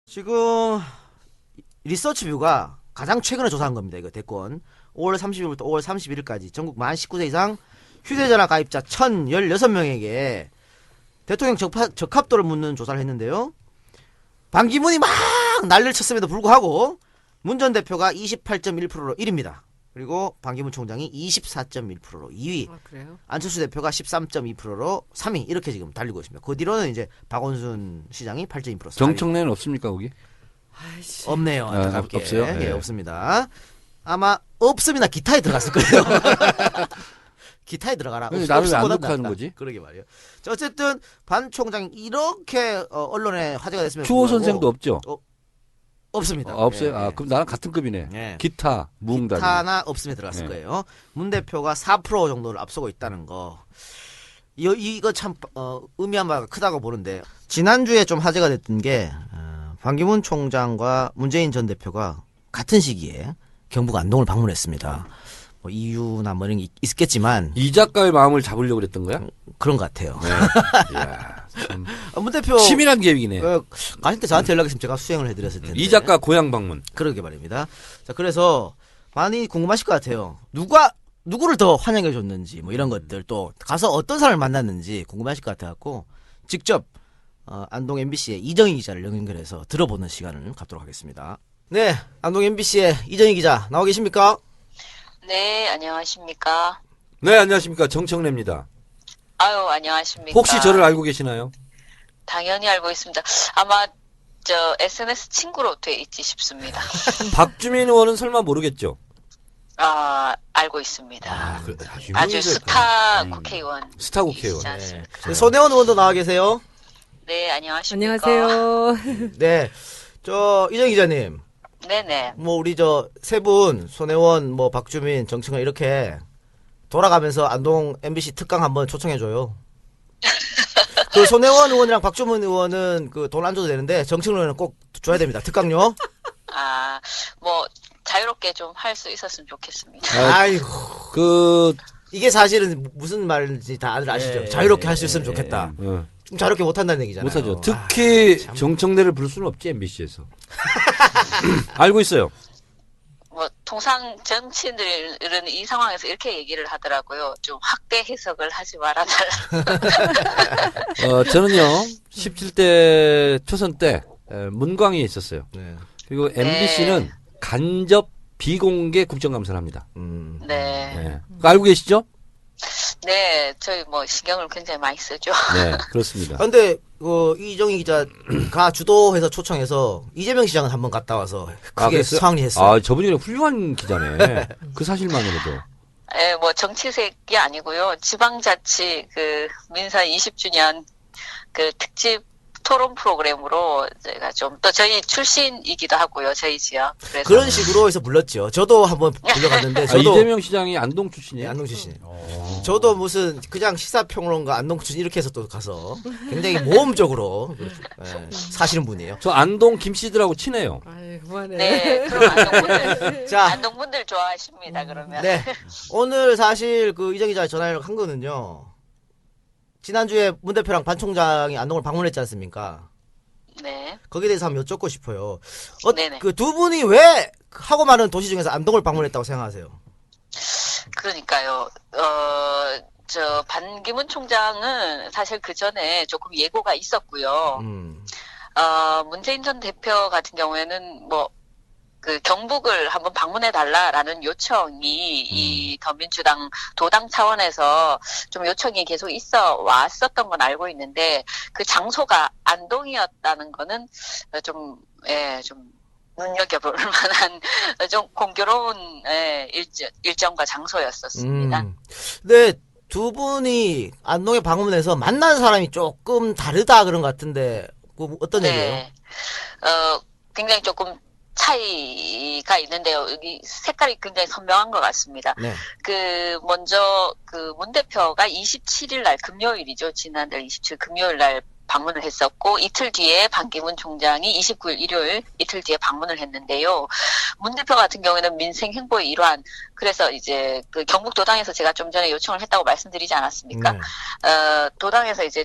지금 리서치뷰가 가장 최근에 조사한 겁니다. 이거 대권 5월 30일부터 5월 31일까지 전국 만 19세 이상 휴대전화 가입자 1,016명에게 대통령 적합도를 묻는 조사를 했는데요. 반기문이 막 난리를 쳤음에도 불구하고 문 전 대표가 28.1%로 1위입니다. 그리고 반기문 총장이 24.1%로 2위. 아, 그래요? 안철수 대표가 13.2%로 3위. 이렇게 지금 달리고 있습니다. 그 뒤로는 이제 박원순 시장이 8.2%. 정청래는 없습니까 거기? 아이씨. 없네요. 안타깝게. 없어요? 예, 네. 없습니다. 아마 없으면 기타에 들어갔을 거예요. 기타에 들어가라. 근데 나를 왜 안 없음보다 녹화하는 낫다. 거지? 그러게 말이에요. 자, 어쨌든 반 총장이 이렇게 언론에 화제가 됐으면 추호 불구하고 선생도 없죠? 없습니다. 없어요? 예, 아, 예. 그럼 나랑 같은 급이네. 예. 기타, 무응답이. 기타나 없음에 들어갔을 네. 거예요. 문 대표가 4% 정도를 앞서고 있다는 거. 이거 참 의미한 바가 크다고 보는데, 지난주에 좀 화제가 됐던 게 반기문 총장과 문재인 전 대표가 같은 시기에 경북 안동을 방문했습니다. 뭐 이유나 뭐 이런 게 있겠지만 이 작가의 마음을 잡으려고 그랬던 거야? 그런 것 같아요. 네. 이야, 참. 문 대표 치밀한 계획이네. 가실 때 저한테 연락했으면 제가 수행을 해드렸을 텐데. 이 작가 고향 방문. 그러게 말입니다. 자, 그래서 많이 궁금하실 것 같아요. 누구를 더 환영해 줬는지, 뭐 이런 것들, 또 가서 어떤 사람을 만났는지 궁금하실 것 같아갖고, 직접, 안동 MBC의 이정희 기자를 연결해서 들어보는 시간을 갖도록 하겠습니다. 네, 안동 MBC의 이정희 기자, 나와 계십니까? 네, 안녕하십니까. 네, 안녕하십니까. 정청래입니다. 아유, 안녕하십니까. 혹시 저를 알고 계시나요? 당연히 알고 있습니다. 아마 저 SNS 친구로 돼 있지 싶습니다. 박주민 의원은 설마 모르겠죠? 아, 알고 있습니다. 그래, 아주 스타 국회의원. 스타 국회의원. 네. 손혜원 의원도 나와 계세요? 네, 안녕하십니까. 안녕하세요. 네. 이정희 기자님. 네네. 뭐, 우리 세 분, 손혜원, 뭐, 박주민, 정청래 이렇게 돌아가면서 안동 MBC 특강 한번 초청해줘요. 그 손혜원 의원이랑 박주민 의원은 그 돈 안 줘도 되는데 정청래 의원은 꼭 줘야 됩니다. 특강료. 아, 뭐, 자유롭게 좀 할 수 있었으면 좋겠습니다. 아이고. 그, 이게 사실은 무슨 말인지 다들 아시죠? 자유롭게 할 수 있으면 좋겠다. 좀 자유롭게 못한다는 얘기잖아요. 못하죠. 특히 참. 정청래를 부를 수는 없지, MBC에서. 알고 있어요. 뭐, 통상 정치인들은 이 상황에서 이렇게 얘기를 하더라고요. 좀 확대 해석을 하지 말아달라. 저는요, 17대 초선 때, 문광위에 있었어요. 네. 그리고 MBC는 간접 비공개 국정감사를 합니다. 네. 네. 그거 알고 계시죠? 네, 저희 뭐, 신경을 굉장히 많이 쓰죠. 네, 그렇습니다. 근데 이정희 기자가 주도해서 초청해서 이재명 시장은 한번 갔다 와서 크게 그랬어요? 수상리 했어요. 아, 저분이 훌륭한 기자네. 그 사실만으로도. 예, 뭐 정치색이 아니고요. 지방자치 그 민선 20주년 그 특집 토론 프로그램으로 제가 좀 또 저희 출신이기도 하고요. 저희 지역. 그래서 그런 식으로 해서 불렀죠. 저도 한번 불려갔는데 저도 이재명 시장이 안동 출신이에요? 네, 안동 출신이에요. 저도 무슨 그냥 시사평론가 안동 출신 이렇게 해서 또 가서 굉장히 모험적으로 사시는 분이에요. 저 안동 김씨들하고 친해요. 아이, 그만해. 네, 그럼 안동분들 자, 안동분들 좋아하십니다. 그러면 네. 오늘 사실 그 이정 기자 전화를 한 거는요. 지난주에 문 대표랑 반 총장이 안동을 방문했지 않습니까? 네. 거기에 대해서 한번 여쭙고 싶어요. 네네. 그 두 분이 왜 하고 많은 도시 중에서 안동을 방문했다고 생각하세요? 그러니까요. 저 반기문 총장은 사실 그 전에 조금 예고가 있었고요. 문재인 전 대표 같은 경우에는 뭐 그 경북을 한번 방문해 달라라는 요청이 이 더민주당 도당 차원에서 좀 요청이 계속 있어 왔었던 건 알고 있는데 그 장소가 안동이었다는 거는 좀 눈여겨볼 만한 좀 공교로운 일정과 장소였었습니다. 근데 두 분이 안동에 방문해서 만난 사람이 조금 다르다 그런 것 같은데 그 어떤 얘기예요? 네. 굉장히 조금 차이가 있는데요. 여기 색깔이 굉장히 선명한 것 같습니다. 네. 먼저 문 대표가 27일 날 금요일이죠. 지난달 27일 금요일 날 방문을 했었고 이틀 뒤에 반기문 총장이 29일 일요일 이틀 뒤에 방문을 했는데요. 문 대표 같은 경우에는 민생 행보의 일환. 그래서 이제 그 경북 도당에서 제가 좀 전에 요청을 했다고 말씀드리지 않았습니까? 네. 도당에서 이제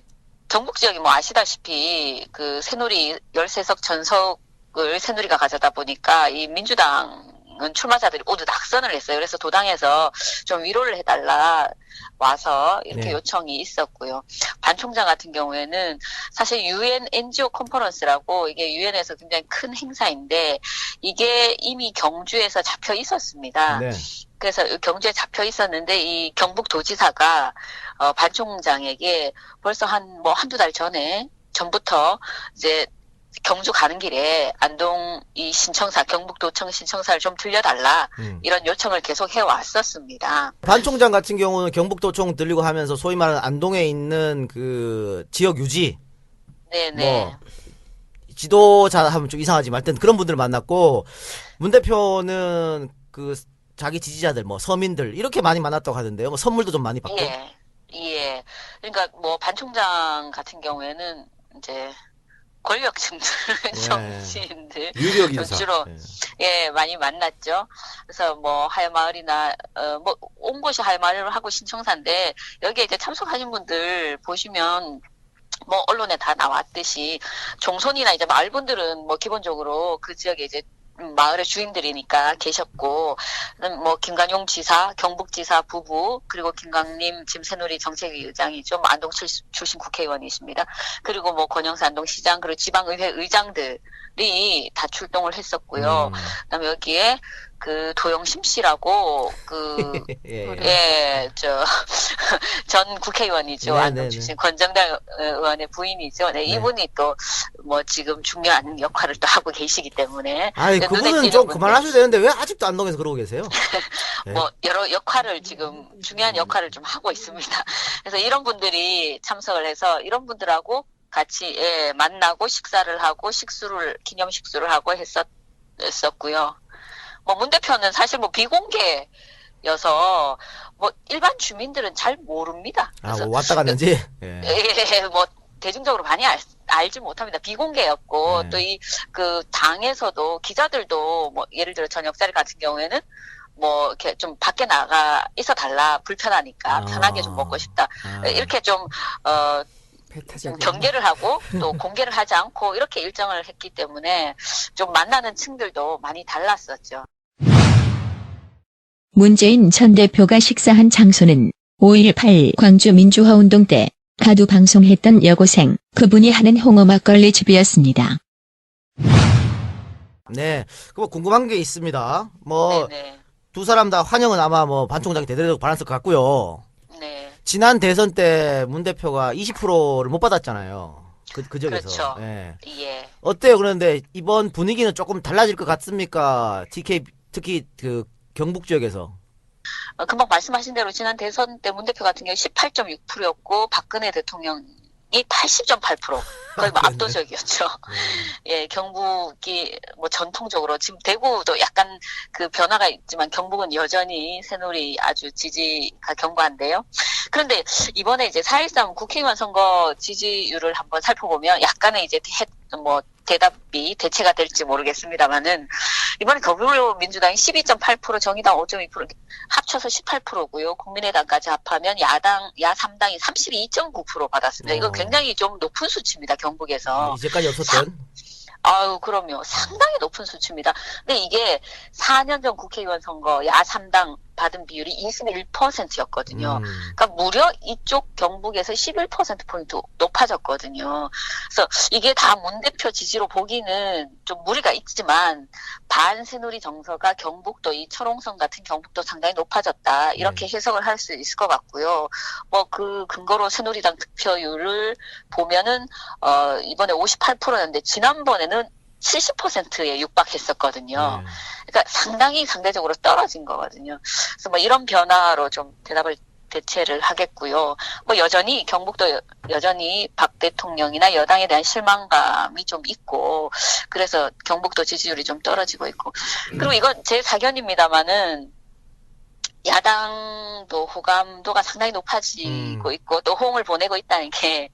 경북 지역이 뭐 아시다시피 그 새누리 13석 전석 경북을 새누리가 가져다 보니까 이 민주당은 출마자들이 모두 낙선을 했어요. 그래서 도당에서 좀 위로를 해달라 와서 이렇게 네. 요청이 있었고요. 반 총장 같은 경우에는 사실 UN NGO 컨퍼런스라고 이게 유엔에서 굉장히 큰 행사인데 이게 이미 경주에서 잡혀 있었습니다. 네. 그래서 경주에 잡혀 있었는데 이 경북도지사가 반 총장에게 벌써 한두 달 전부터 이제 경주 가는 길에 안동 이 신청사 경북도청 신청사를 좀 들려달라 이런 요청을 계속 해왔었습니다. 반 총장 같은 경우는 경북도청 들리고 하면서 소위 말하는 안동에 있는 그 지역 유지 네네. 뭐 지도자 하면 좀 이상하지만 하여튼 그런 분들을 만났고 문 대표는 그 자기 지지자들 뭐 서민들 이렇게 많이 만났다고 하던데요. 뭐 선물도 좀 많이 받고. 예, 예. 그러니까 뭐 반 총장 같은 경우에는 이제 권력층들, 정치인들 유력 인사. 주로 예. 예 많이 만났죠. 그래서 뭐 하회마을이나 뭐 온 곳이 하회마을하고 신청사인데 여기에 이제 참석하신 분들 보시면. 뭐 언론에 다 나왔듯이 종손이나 이제 마을분들은 뭐 기본적으로 그 지역에 이제 마을의 주인들이니까 계셨고 뭐 김관용 지사, 경북지사 부부 그리고 김광림 지금 새누리 정책위 의장이죠. 뭐 안동 출신 국회의원이십니다. 그리고 뭐 권영사 안동시장 그리고 지방의회 의장들이 다 출동을 했었고요. 그다음에 여기에 그 도영심 씨라고 그 예. 전 국회의원이죠. 네네네. 안동 출신 권정달 의원의 부인이죠. 네, 이분이 또 뭐 지금 중요한 역할을 또 하고 계시기 때문에. 아니 눈에 그분은 띄는 좀 분들. 그만하셔야 되는데 왜 아직도 안동에서 그러고 계세요? 네. 뭐 여러 역할을 지금 중요한 역할을 좀 하고 있습니다. 그래서 이런 분들이 참석을 해서 이런 분들하고 같이 예, 만나고 식사를 하고 기념 식수를 하고 했었고요. 뭐 문 대표는 사실 뭐 비공개여서 뭐 일반 주민들은 잘 모릅니다. 아, 그래서 뭐 왔다 갔는지. 예. 예, 뭐 대중적으로 많이 알지 못합니다. 비공개였고 네. 또 이 그 당에서도 기자들도 뭐 예를 들어 저녁 자리 같은 경우에는 뭐 이렇게 좀 밖에 나가 있어 달라 불편하니까 아. 편하게 좀 먹고 싶다 이렇게 좀 경계를 하고 또 공개를 하지 않고 이렇게 일정을 했기 때문에 좀 만나는 층들도 많이 달랐었죠. 문재인 전 대표가 식사한 장소는 5.18 광주 민주화운동 때 가두 방송했던 여고생 그분이 하는 홍어 막걸리 집이었습니다. 네. 그거 궁금한 게 있습니다. 뭐 네네. 두 사람 다 환영은 아마 뭐 반 총장이 대대로 받았을 것 같고요. 네. 지난 대선 때 문 대표가 20%를 못 받았잖아요. 그 지역에서. 그렇죠. 예. 예. 어때요? 그런데 이번 분위기는 조금 달라질 것 같습니까? 특히 그 경북 지역에서. 금방 말씀하신 대로 지난 대선 때 문 대표 같은 경우 18.6%였고 박근혜 대통령이 80.8% 거의 뭐 압도적이었죠. 예, 경북이 뭐 전통적으로 지금 대구도 약간 그 변화가 있지만 경북은 여전히 새누리 아주 지지가 견고한데요. 그런데 이번에 이제 4.13 국회의원 선거 지지율을 한번 살펴보면 약간의 이제 대답이 대체가 될지 모르겠습니다만은 이번에 더불어민주당이 12.8% 정의당 5.2% 합쳐서 18%고요. 국민의당까지 합하면 야 3당이 32.9% 받았습니다. 이거 굉장히 좀 높은 수치입니다. 경북에서. 이제까지 없었던. 아유, 그럼요. 상당히 높은 수치입니다. 근데 이게 4년 전 국회의원 선거 야 3당 받은 비율이 21%였거든요. 그러니까 무려 이쪽 경북에서 11%포인트 높아졌거든요. 그래서 이게 다 문 대표 지지로 보기는 좀 무리가 있지만 반새누리 정서가 경북도 이 철옹성 같은 경북도 상당히 높아졌다. 이렇게 해석을 할 수 있을 것 같고요. 뭐 그 근거로 새누리당 득표율을 보면은 이번에 58%였는데 지난번에는 70%에 육박했었거든요. 그러니까 상당히 상대적으로 떨어진 거거든요. 그래서 뭐 이런 변화로 좀 대체를 하겠고요. 뭐 여전히 경북도 여전히 박 대통령이나 여당에 대한 실망감이 좀 있고 그래서 경북도 지지율이 좀 떨어지고 있고 그리고 이건 제 사견입니다만은 야당도 호감도가 상당히 높아지고 있고 또 호응을 보내고 있다는 게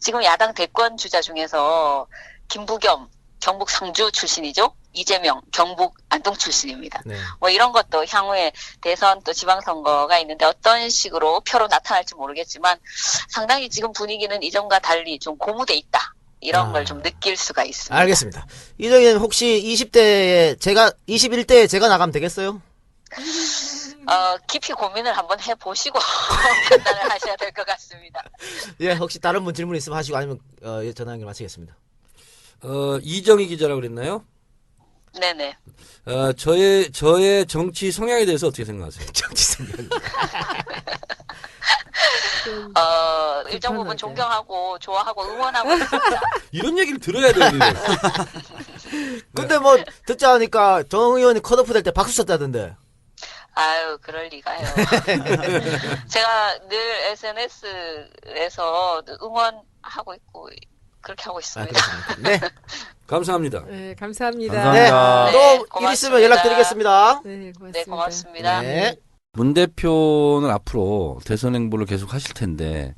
지금 야당 대권 주자 중에서 김부겸 경북 상주 출신이죠. 이재명 경북 안동 출신입니다. 네. 뭐 이런 것도 향후에 대선 또 지방선거가 있는데 어떤 식으로 표로 나타날지 모르겠지만 상당히 지금 분위기는 이전과 달리 좀 고무돼 있다. 이런 걸 좀 느낄 수가 있습니다. 알겠습니다. 이정현 혹시 20대에 제가 21대에 제가 나가면 되겠어요? 깊이 고민을 한번 해보시고 판단을 하셔야 될 것 같습니다. 예, 혹시 다른 분 질문 있으면 하시고 아니면 전화 연결 마치겠습니다. 이정희 기자라고 그랬나요? 네네. 저의 정치 성향에 대해서 어떻게 생각하세요? 정치 성향. 일정 부분 불편하게. 존경하고 좋아하고 응원하고 있습니다. 이런 얘기를 들어야 되는데. 근데 뭐 듣자 하니까 정 의원이 컷오프 될 때 박수 쳤다던데. 아유, 그럴 리가요. 제가 늘 SNS에서 응원하고 있고 그렇게 하고 아, 있습니다. 그렇습니까? 네. 감사합니다. 네, 감사합니다. 네. 감사합니다. 네, 또 일 있으면 고맙습니다. 연락드리겠습니다. 네, 고맙습니다. 네, 고맙습니다. 네. 문 대표는 앞으로 대선 행보를 계속 하실 텐데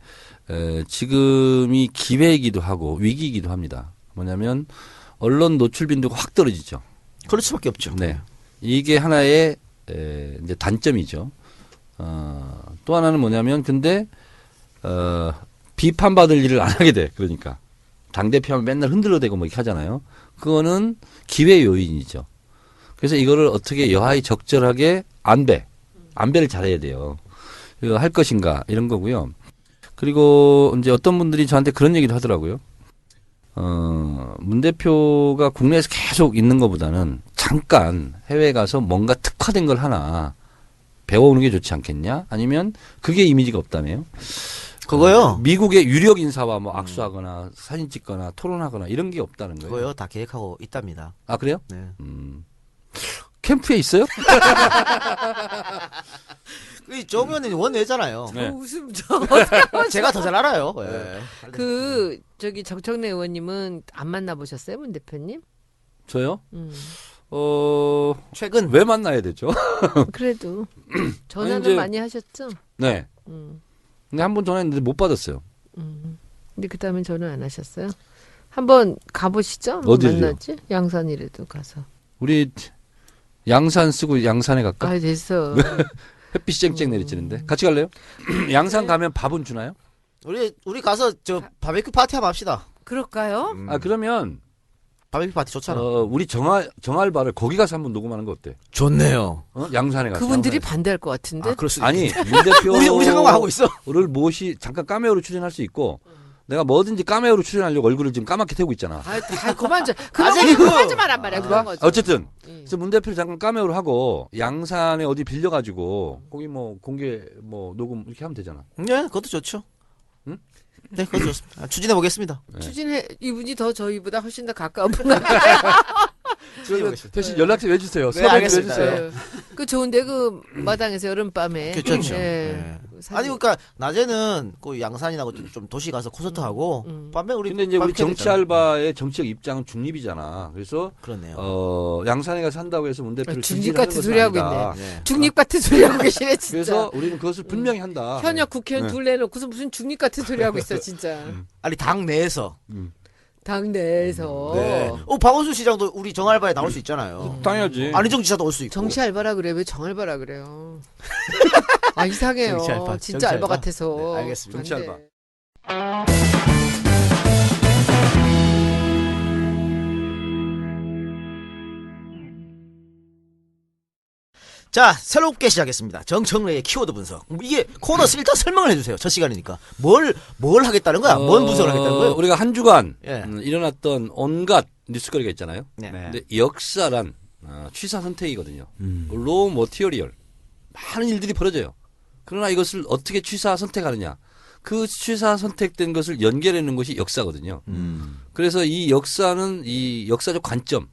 지금이 기회이기도 하고 위기이기도 합니다. 뭐냐면 언론 노출 빈도가 확 떨어지죠. 그럴 수밖에 없죠. 네, 이게 하나의 이제 단점이죠. 또 하나는 뭐냐면 근데 비판받을 일을 안 하게 돼. 그러니까 당 대표하면 맨날 흔들어대고 뭐 이렇게 하잖아요. 그거는 기회 요인이죠. 그래서 이거를 어떻게 여하이 적절하게 안배를 잘해야 돼요. 이거 할 것인가 이런 거고요. 그리고 이제 어떤 분들이 저한테 그런 얘기도 하더라고요. 문 대표가 국내에서 계속 있는 것보다는 잠깐 해외에 가서 뭔가 특화된 걸 하나 배워오는 게 좋지 않겠냐? 아니면 그게 이미지가 없다며요? 그거요. 미국의 유력 인사와 뭐 악수하거나 사진 찍거나 토론하거나 이런 게 없다는 거예요. 그거요. 다 계획하고 있답니다. 아, 그래요? 네. 캠프에 있어요? 정 의원이 원내잖아요. 네. 웃음 저. 제가 더 잘 알아요. 예. 저기 정청래 의원님은 안 만나보셨어요, 문 대표님? 저요? 음. 최근 왜 만나야 되죠? 그래도 전화는 아니, 이제- 많이 하셨죠? 네. 음. 근데 한 번 전화했는데 못 받았어요. 근데 그 다음에 전화 안 하셨어요? 한번 가보시죠. 어디로요? 만나지? 양산이라도 가서. 우리 양산 쓰고 양산에 갈까? 아, 됐어. 햇빛이 쨍쨍 내리쬐는데 같이 갈래요? 양산 가면 밥은 주나요? 우리 가서 저 바베큐 파티 한번 합시다. 그럴까요? 아, 그러면 바베큐 파티 좋잖아. 우리 정알바를 거기 가서 한번 녹음하는 거 어때? 좋네요. 양산에 가서. 그분들이 반대할 것 같은데. 아, 그럴 수 아니, 있겠네. 문 대표 우리 생각만 하고 있어. 를 잠깐 카메오로 출연할 수 있고 내가 뭐든지 카메오로 출연하려고 얼굴을 지금 까맣게 태우고 있잖아. 그만 좀. 그런 아직 거 그- 하지 말란 말이야. 그런 거지. 어쨌든 예. 그래서 문 대표를 잠깐 카메오로 하고 양산에 어디 빌려가지고 거기 뭐 공개 뭐 녹음 이렇게 하면 되잖아. 네, 그것도 좋죠. 응? 네, 그것도 좋습니다. 추진해 보겠습니다. 추진해 이분이 더 저희보다 훨씬 더 가까운 분 같아요. 대신 연락처 해주세요. 네, 알겠습니다. 해주세요. 그 좋은데 그 마당에서 여름밤에. 괜찮죠. 예. 네. 사진- 아니 그러니까 낮에는 그 양산이나 좀 도시 가서 콘서트 하고 밤에 우리 근데 이제 우리 바베큐 정치 했잖아. 알바의 정치적 입장은 중립이잖아. 그래서 그렇네요. 양산에 가서 산다고 해서 문 대표를 중립 지지하는 같은 것은 소리 하고 아니다. 네. 중립 같은 소리 하고 계시네 진짜. 그래서 우리는 그것을 분명히 한다. 현역 국회의원 네. 둘 내놓고서 무슨 중립 같은 소리 하고 있어 진짜. 아니 당 내에서. 당 내에서. 네. 박원순 시장도 우리 정알바에 나올 수 있잖아요. 당연하지. 안희정 지사도 올 수 있고. 정치 알바라 그래 왜 정알바라 그래요? 아 이상해요. 정치 알바, 진짜 정치 알바 알바? 같아서. 네, 알겠습니다. 안 정치 돼. 알바. 자, 새롭게 시작했습니다. 정청래의 키워드 분석. 이게 코너 일단 설명을 해주세요. 첫 시간이니까. 뭘 하겠다는 거야? 뭔 분석을 하겠다는 거예요? 우리가 한 주간 예. 일어났던 온갖 뉴스거리가 있잖아요. 네. 근데 역사란 취사 선택이거든요. 로 머티리얼 많은 일들이 벌어져요. 그러나 이것을 어떻게 취사 선택하느냐. 그 취사 선택된 것을 연결해내는 것이 역사거든요. 그래서 이 역사는 이 역사적 관점,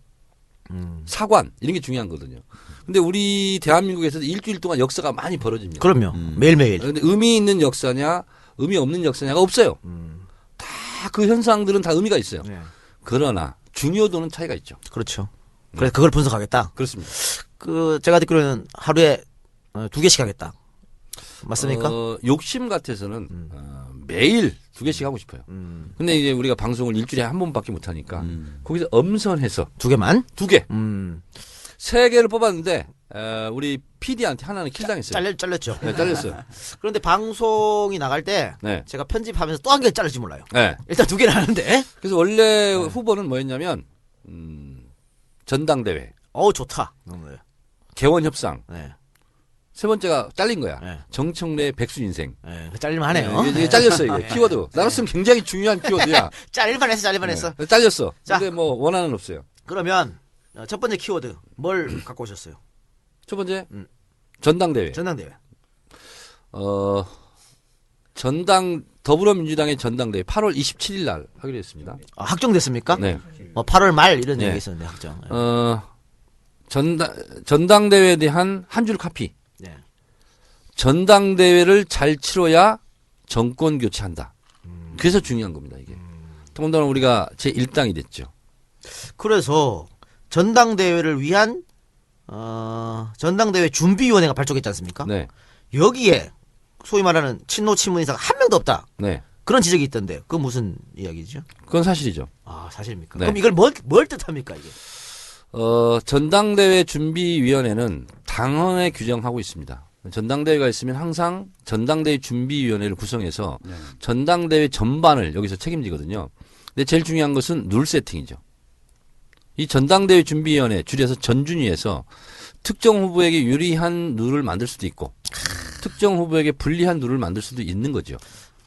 사관 이런 게 중요한 거거든요. 근데 우리 대한민국에서도 일주일 동안 역사가 많이 벌어집니다. 그럼요. 매일매일. 그런데 의미 있는 역사냐, 의미 없는 역사냐가 없어요. 다 그 현상들은 다 의미가 있어요. 네. 그러나 중요도는 차이가 있죠. 그렇죠. 그래서 그걸 분석하겠다. 그렇습니다. 제가 듣기로는 하루에 2개씩 하겠다. 맞습니까? 욕심 같아서는 매일 2개씩 하고 싶어요. 근데 이제 우리가 방송을 일주일에 한 번밖에 못 하니까 거기서 엄선해서 2개만? 2개, 3 3개를 뽑았는데 우리 PD한테 하나는 킬당했어요. 잘렸죠. 네, 잘렸어요. 그런데 방송이 나갈 때 네. 제가 편집하면서 또 한 개 잘릴지 몰라요. 네. 일단 두 개를 하는데. 그래서 원래 후보는 뭐였냐면 전당대회, 좋다. 개원협상, 네. 세 번째가 잘린 거야. 네. 정청래 백수인생. 네. 잘릴만 하네요. 이게 잘렸어 이게 키워드. 나로서는 굉장히 중요한 키워드야. 잘릴만 했어. 네, 잘렸어. 자. 근데 뭐 원한은 없어요. 그러면 첫 번째 키워드 뭘 갖고 오셨어요? 첫 번째 전당대회. 전당대회. 더불어민주당의 전당대회 8월 27일 날 하기로 했습니다. 확정됐습니까? 네. 8월 말 이런 네. 얘기 있었는데 확정. 전당대회에 대한 한 줄 카피. 네. 전당대회를 잘 치러야 정권 교체한다. 그래서 중요한 겁니다, 이게. 더군다나 우리가 제1당이 됐죠. 그래서 전당대회를 위한 전당대회 준비위원회가 발족했지 않습니까? 네. 여기에 소위 말하는 친노 친문 인사가 한 명도 없다. 네. 그런 지적이 있던데 그건 무슨 이야기죠? 그건 사실이죠. 사실입니까? 네. 그럼 이걸 뭘 뜻합니까 이게? 전당대회 준비위원회는 당헌에 규정하고 있습니다. 전당대회가 있으면 항상 전당대회 준비위원회를 구성해서 전당대회 전반을 여기서 책임지거든요. 근데 제일 중요한 것은 룰 세팅이죠. 이 전당대회 준비위원회 줄여서 전준위에서 특정 후보에게 유리한 룰을 만들 수도 있고 특정 후보에게 불리한 룰을 만들 수도 있는 거죠.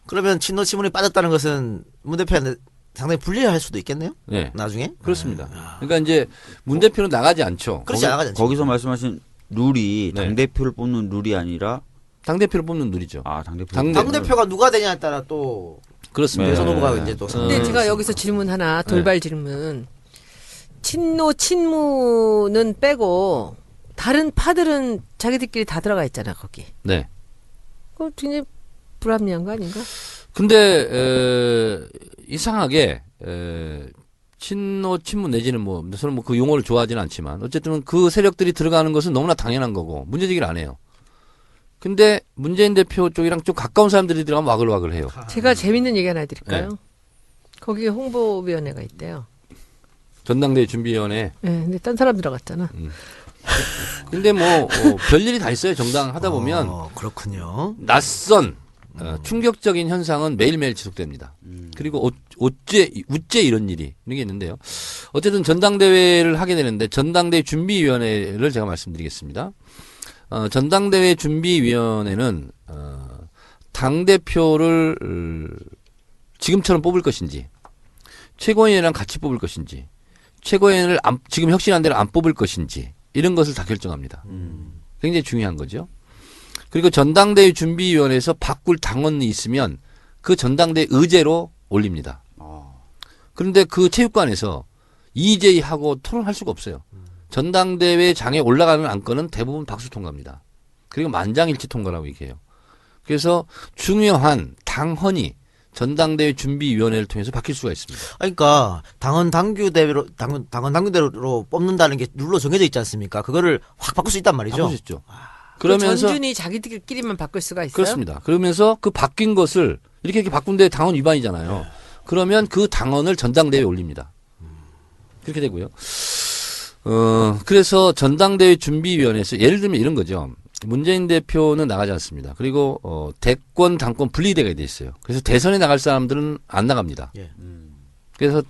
그러면 친노 친문이 빠졌다는 것은 문 대표한테 상당히 불리할 수도 있겠네요. 네. 나중에. 그렇습니다. 그러니까 이제 문 대표는 나가지 않죠. 그렇지 나가지 않죠. 거기서 말씀하신 룰이 네. 당대표를 뽑는 룰이 아니라 당대표를 뽑는 룰이죠. 당대표. 당대표가 누가 되냐에 따라 또 그렇습니다. 대선 네. 후보가 이제 또 근데 제가 여기서 질문 하나 돌발 질문. 친노 친문은 빼고 다른 파들은 자기들끼리 다 들어가 있잖아 거기. 네. 그거 굉장히 불합리한 거 아닌가? 근데 이상하게 친노 친문 내지는 뭐 저는 뭐 그 용어를 좋아하지는 않지만 어쨌든 그 세력들이 들어가는 것은 너무나 당연한 거고 문제제기를 안 해요. 근데 문재인 대표 쪽이랑 좀 가까운 사람들이 들어가면 와글와글 해요. 제가 재밌는 얘기 하나 드릴까요? 거기에 홍보위원회가 있대요. 전당대회 준비위원회. 네, 근데 딴 사람 들어갔잖아. 근데 뭐 별일이 다 있어요. 정당 하다 보면 그렇군요. 낯선 충격적인 현상은 매일매일 지속됩니다. 그리고 우째 이런 일이 이런 게 있는데요. 어쨌든 전당대회를 하게 되는데 전당대회 준비위원회를 제가 말씀드리겠습니다. 전당대회 준비위원회는 당대표를 지금처럼 뽑을 것인지 최고위원이랑 같이 뽑을 것인지 최고위원을 지금 혁신한 대로 안 뽑을 것인지 이런 것을 다 결정합니다. 굉장히 중요한 거죠. 그리고 전당대회 준비위원회에서 바꿀 당원이 있으면 그 전당대회 의제로 올립니다. 그런데 그 체육관에서 EJ하고 토론할 수가 없어요. 전당대회 장에 올라가는 안건은 대부분 박수 통과입니다. 그리고 만장일치 통과라고 얘기해요. 그래서 중요한 당헌이 전당대회 준비위원회를 통해서 바뀔 수가 있습니다. 그러니까 당원 당규대로 뽑는다는 게 룰로 정해져 있지 않습니까? 그거를 확 바꿀 수 있단 말이죠. 바꿀 수 있죠. 그러면서 그러면서 전준이 자기들끼리만 바꿀 수가 있어요? 그렇습니다. 그러면서 그 바뀐 것을 이렇게 바꾼데 당원 위반이잖아요. 그러면 그 당원을 전당대회에 올립니다. 그렇게 되고요. 그래서 전당대회 준비위원회에서 예를 들면 이런 거죠. 문재인 대표는 나가지 않습니다. 그리고 대권 당권 분리되게 돼 있어요. 그래서 대선에 나갈 사람들은 안 나갑니다. 예. 그래서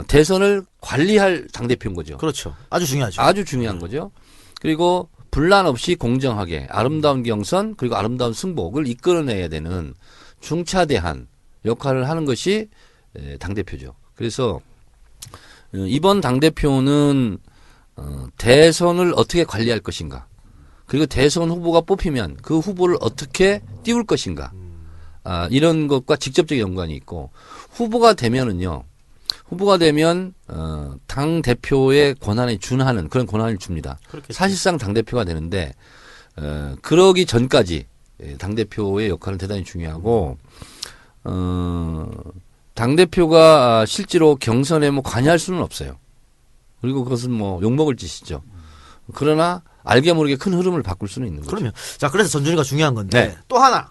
대선을 관리할 당대표인 거죠. 그렇죠. 아주 중요하죠. 아주 중요한 거죠. 그리고 분란 없이 공정하게 아름다운 경선 그리고 아름다운 승복을 이끌어내야 되는 중차대한 역할을 하는 것이 당대표죠. 그래서 이번 당대표는 대선을 어떻게 관리할 것인가 그리고 대선 후보가 뽑히면 그 후보를 어떻게 띄울 것인가 이런 것과 직접적인 연관이 있고 후보가 되면은요. 후보가 되면 당 대표의 권한에 준하는 그런 권한을 줍니다. 그렇겠죠. 사실상 당 대표가 되는데 그러기 전까지 당 대표의 역할은 대단히 중요하고 당 대표가 실제로 경선에 뭐 관여할 수는 없어요. 그리고 그것은 뭐 욕먹을 짓이죠. 그러나 알게 모르게 큰 흐름을 바꿀 수는 있는 거죠. 그럼요. 자, 그래서 전준이가 중요한 건데 네. 또 하나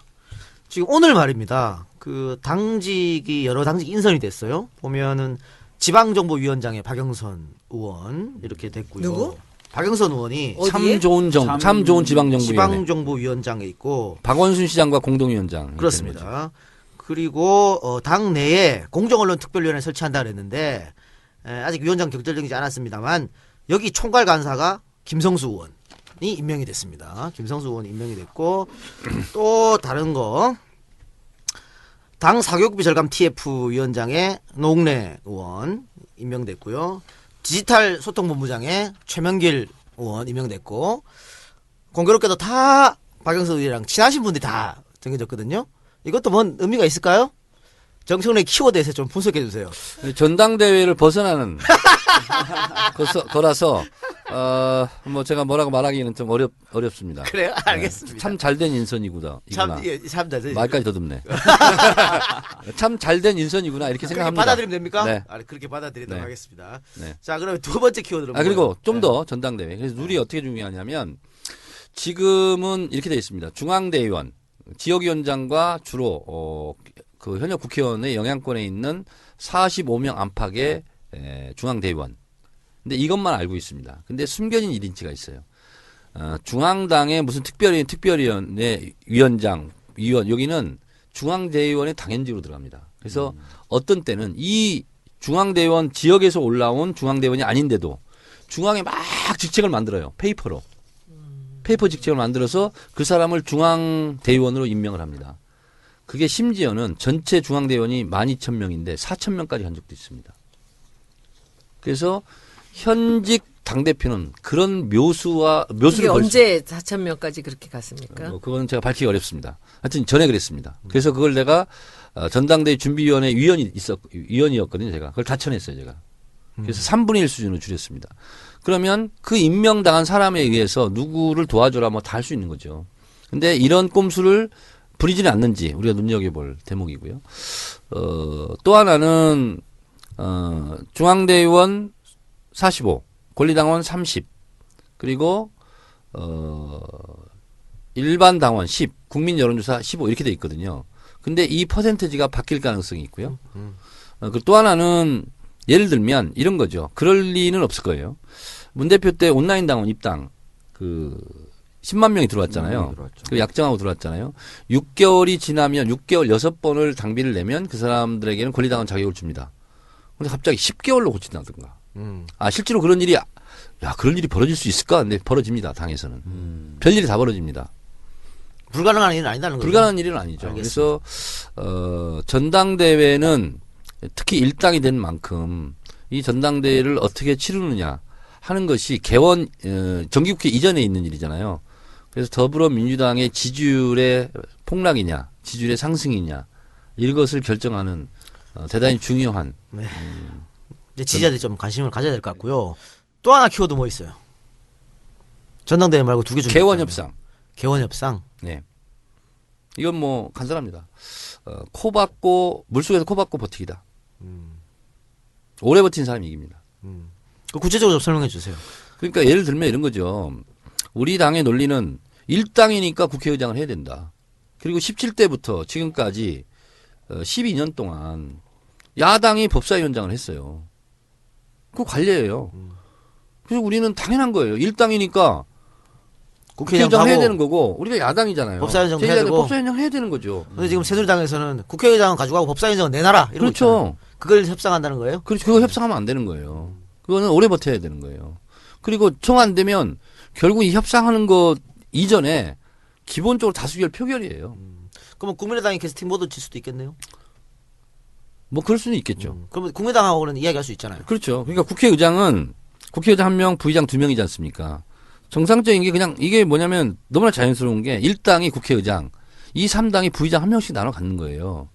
지금 오늘 말입니다. 그 당직이 여러 당직 인선이 됐어요. 보면은 지방정보위원장의 박영선 의원 이렇게 됐고요. 누구? 박영선 의원이 어디에? 참 좋은 지방정부위원회. 지방정보위원장에 있고 박원순 시장과 공동위원장. 그렇습니다. 그리고 당 내에 공정언론특별위원회 설치한다 그랬는데 아직 위원장 결정되지 않았습니다만 여기 총괄 간사가 김성수 의원이 임명이 됐습니다. 김성수 의원이 임명이 됐고 또 다른 거 당 사교육비 절감 TF 위원장에 노웅래 의원 임명됐고요. 디지털 소통본부장에 최명길 의원 임명됐고 공교롭게도 다 박영선 의원이랑 친하신 분들이 다 정해졌거든요. 이것도 뭔 의미가 있을까요? 정청래 키워드에서 좀 분석해 주세요. 전당대회를 벗어나는 거라서 뭐 제가 뭐라고 말하기는 좀 어렵습니다. 그래요? 알겠습니다. 참 잘된 인선이구나. 참 잘. 말까지 더듬네. 참 잘된 인선이구나 이렇게 그렇게 생각합니다. 받아들이면 됩니까? 네. 그렇게 받아들이도록 네. 하겠습니다. 네. 자, 그러면 두 번째 키워드는 그리고 좀 네. 더 전당대회. 그래서 룰이 어떻게 중요하냐면 지금은 이렇게 되어 있습니다. 중앙대의원, 지역위원장과 주로 그 현역 국회의원의 영향권에 있는 45명 안팎의 중앙대의원. 근데 이것만 알고 있습니다. 근데 숨겨진 1인치가 있어요. 중앙당의 무슨 특별위원회 위원장, 위원, 여기는 중앙대의원의 당연직으로 들어갑니다. 그래서 어떤 때는 이 중앙대의원 지역에서 올라온 중앙대의원이 아닌데도 중앙에 막 직책을 만들어요. 페이퍼로. 페이퍼 직책을 만들어서 그 사람을 중앙대의원으로 임명을 합니다. 그게 심지어는 전체 중앙대의원이 12,000명인데 4,000명까지 한 적도 있습니다. 그래서 현직 당대표는 그런 묘수를 이게 언제 4,000명까지 그렇게 갔습니까? 그건 제가 밝히기 어렵습니다. 하여튼 전에 그랬습니다. 그래서 그걸 내가 전당대회 준비위원회 위원이었거든요. 제가 그걸 다 쳐냈어요. 제가. 그래서 3분의 1 수준으로 줄였습니다. 그러면 그 임명당한 사람에 의해서 누구를 도와줘라 뭐 다 할 수 있는 거죠. 근데 이런 꼼수를 부리지는 않는지 우리가 눈여겨볼 대목이고요. 또 하나는 중앙대의원 45, 권리당원 30, 그리고 일반 당원 10, 국민 여론조사 15 이렇게 돼 있거든요. 근데 이 퍼센테지가 바뀔 가능성이 있고요. 그리고 또 하나는 예를 들면 이런 거죠. 그럴 리는 없을 거예요. 문 대표 때 온라인 당원 입당 10만 명이 들어왔잖아요. 그 약정하고 들어왔잖아요. 6개월이 지나면 6개월 6번을 당비를 내면 그 사람들에게는 권리당원 자격을 줍니다. 근데 갑자기 10개월로 고친다든가. 실제로 그런 일이 그런 일이 벌어질 수 있을까? 근데 벌어집니다. 당에서는. 별일이 다 벌어집니다. 불가능한 일은 아니다는 거죠. 불가능한 일은 아니죠. 알겠습니다. 그래서 전당대회는 특히 일당이 된 만큼 이 전당대회를 어떻게 치르느냐 하는 것이 개원 정기국회 이전에 있는 일이잖아요. 그래서 더불어민주당의 지지율의 폭락이냐, 지지율의 상승이냐 이것을 결정하는 대단히 중요한. 네. 이제 지지자들이 좀 관심을 가져야 될 것 같고요. 또 하나 키워드 뭐 있어요? 전당대회 말고 두 개 중에 개원협상. 개원협상. 네. 이건 뭐 간단합니다. 코 박고 물속에서 코 박고 버티기다. 오래 버틴 사람이 이깁니다. 구체적으로 좀 설명해 주세요. 그러니까 예를 들면 이런 거죠. 우리 당의 논리는 일당이니까 국회의장을 해야 된다. 그리고 17대부터 지금까지 12년 동안 야당이 법사위원장을 했어요. 그거 관례예요. 그래서 우리는 당연한 거예요. 일당이니까 국회의장 해야 되는 거고 우리가 야당이잖아요. 법사위원장 해야 되고 법사위원장 해야 되는 거죠. 근데 지금 새누리당에서는 국회의장은 가져가고 법사위원장은 내놔라. 이러고 그렇죠. 있잖아요. 그걸 협상한다는 거예요? 그렇죠. 그거 협상하면 안 되는 거예요. 그거는 오래 버텨야 되는 거예요. 그리고 청 안 되면 결국 이 협상하는 것 이전에 기본적으로 다수결 표결이에요. 그러면 국민의당이 캐스팅 모드 칠 수도 있겠네요. 뭐 그럴 수는 있겠죠. 그러면 국민의당하고는 이야기할 수 있잖아요. 그렇죠. 그러니까 국회의장 1명, 부의장 2명이지 않습니까? 정상적인 게 그냥 이게 뭐냐면 너무나 자연스러운 게 1당이 국회의장, 2, 3당이 부의장 1명씩 나눠 갖는 거예요.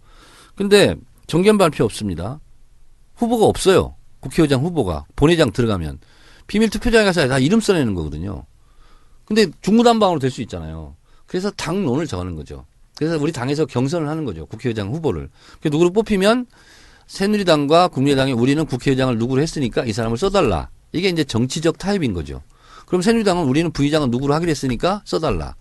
근데 정견 발표 없습니다. 후보가 없어요. 국회의장 후보가 본회의장 들어가면 비밀 투표장에 가서 다 이름 써내는 거거든요. 근데 중구난방으로 될 수 있잖아요. 그래서 당론을 정하는 거죠. 그래서 우리 당에서 경선을 하는 거죠. 국회의장 후보를. 누구를 뽑히면 새누리당과 국민의당이 우리는 국회의장을 누구로 했으니까 이 사람을 써달라. 이게 이제 정치적 타협인 거죠. 그럼 새누리당은 우리는 부의장은 누구로 하기로 했으니까 써달라.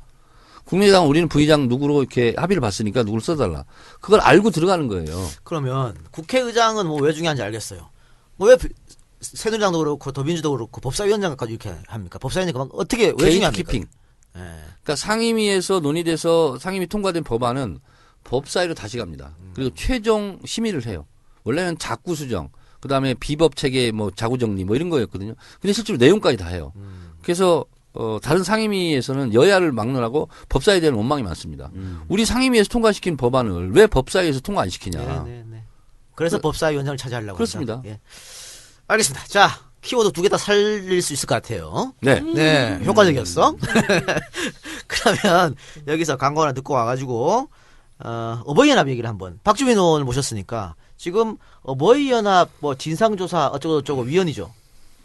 국민의당은 우리는 부의장 누구로 이렇게 합의를 봤으니까 누구를 써달라. 그걸 알고 들어가는 거예요. 그러면 국회의장은 뭐 왜 중요한지 알겠어요. 뭐 왜 새누리당도 그렇고 더민주도 그렇고 법사위원장까지 이렇게 합니까? 법사위원장 그만 어떻게 왜 중요합니까? 게이트키핑. 예. 그러니까 상임위에서 논의돼서 상임위 통과된 법안은 법사위로 다시 갑니다. 그리고 최종 심의를 해요. 원래는 자구 수정, 그다음에 비법 체계 뭐 자구 정리 뭐 이런 거였거든요. 근데 실제로 내용까지 다 해요. 그래서 다른 상임위에서는 여야를 막론하고 법사위에 대한 원망이 많습니다. 우리 상임위에서 통과시킨 법안을 왜 법사위에서 통과 안 시키냐. 네. 그래서 법사위원장을 차지하려고 그렇습니다. 합니다. 예. 알겠습니다. 자, 키워드 2개 다 살릴 수 있을 것 같아요. 네. 네, 효과적이었어. 그러면 여기서 광고 하나 듣고 와가지고 어버이연합 얘기를 한번. 박주민 의원을 모셨으니까 지금 어버이연합 뭐 진상조사 어쩌고저쩌고 위원이죠.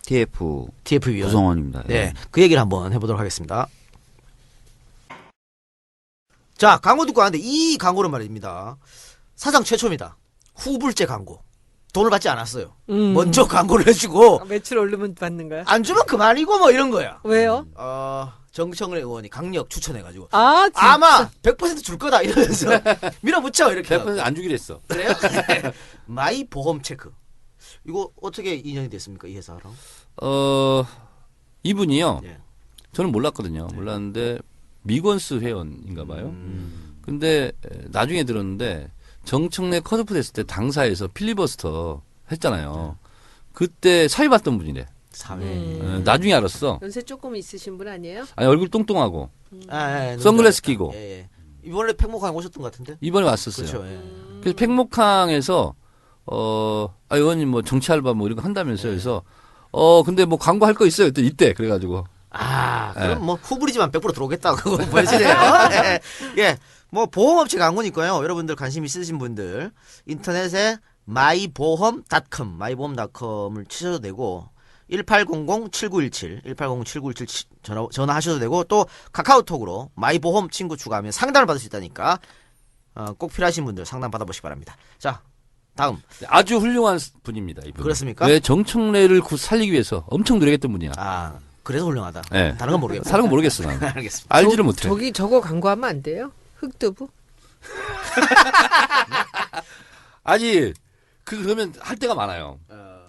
TF TF 위원. 구성원입니다. 네, 그 얘기를 한번 해보도록 하겠습니다. 자, 광고 듣고 왔는데 이 광고는 말입니다. 사상 최초입니다. 후불제 광고. 돈을 받지 않았어요. 먼저 광고를 해주고 매출 오르면 받는 거야? 안 주면 그만이고 뭐 이런 거야. 왜요? 정청래 의원이 강력 추천해가지고 아, 진짜. 아마 100% 줄 거다 이러면서 밀어붙여 이렇게. 100%안 주기로 했어. 그래요? 마이 보험 체크. 이거 어떻게 인연이 됐습니까 이 회사랑? 이분이요. 예. 저는 몰랐거든요. 몰랐는데 미건스 회원인가 봐요. 근데 나중에 들었는데 정청래 컷오프 됐을 때 당사에서 필리버스터 했잖아요. 그때 사위 봤던 분이래. 사회. 나중에 알았어. 연세 조금 있으신 분 아니에요? 아니 얼굴 똥똥하고 예, 선글라스 끼고. 예. 이번에 팽목항 오셨던 것 같은데? 이번에 왔었어요. 그렇죠. 예. 그래서 팽목항에서 의원님 뭐 정치 알바 뭐 이런 거 한다면서요. 그래서 근데 뭐 광고 할 거 있어요. 그때 이때 그래가지고 그럼 예. 뭐 후불이지만 100% 들어오겠다고 보여지네요. 예. 예. 뭐 보험업체 광고니까요. 여러분들 관심 있으신 분들 인터넷에 마이보험.com을 치셔도 되고 1800-7917 1800-7917 전화하셔도 되고 또 카카오톡으로 마이보험 친구 추가하면 상담을 받을 수 있다니까 꼭 필요하신 분들 상담 받아보시기 바랍니다. 자, 다음. 아주 훌륭한 분입니다. 이분. 그렇습니까? 왜 정청래를 살리기 위해서 엄청 노력했던 분이야. 그래서 훌륭하다. 네. 다른 건 모르겠고. 다른 건 모르겠어. 나는. 알겠습니다. 알지를 못해. 저거 광고하면 안 돼요? 흑두부? 아니 그러면 할 때가 많아요.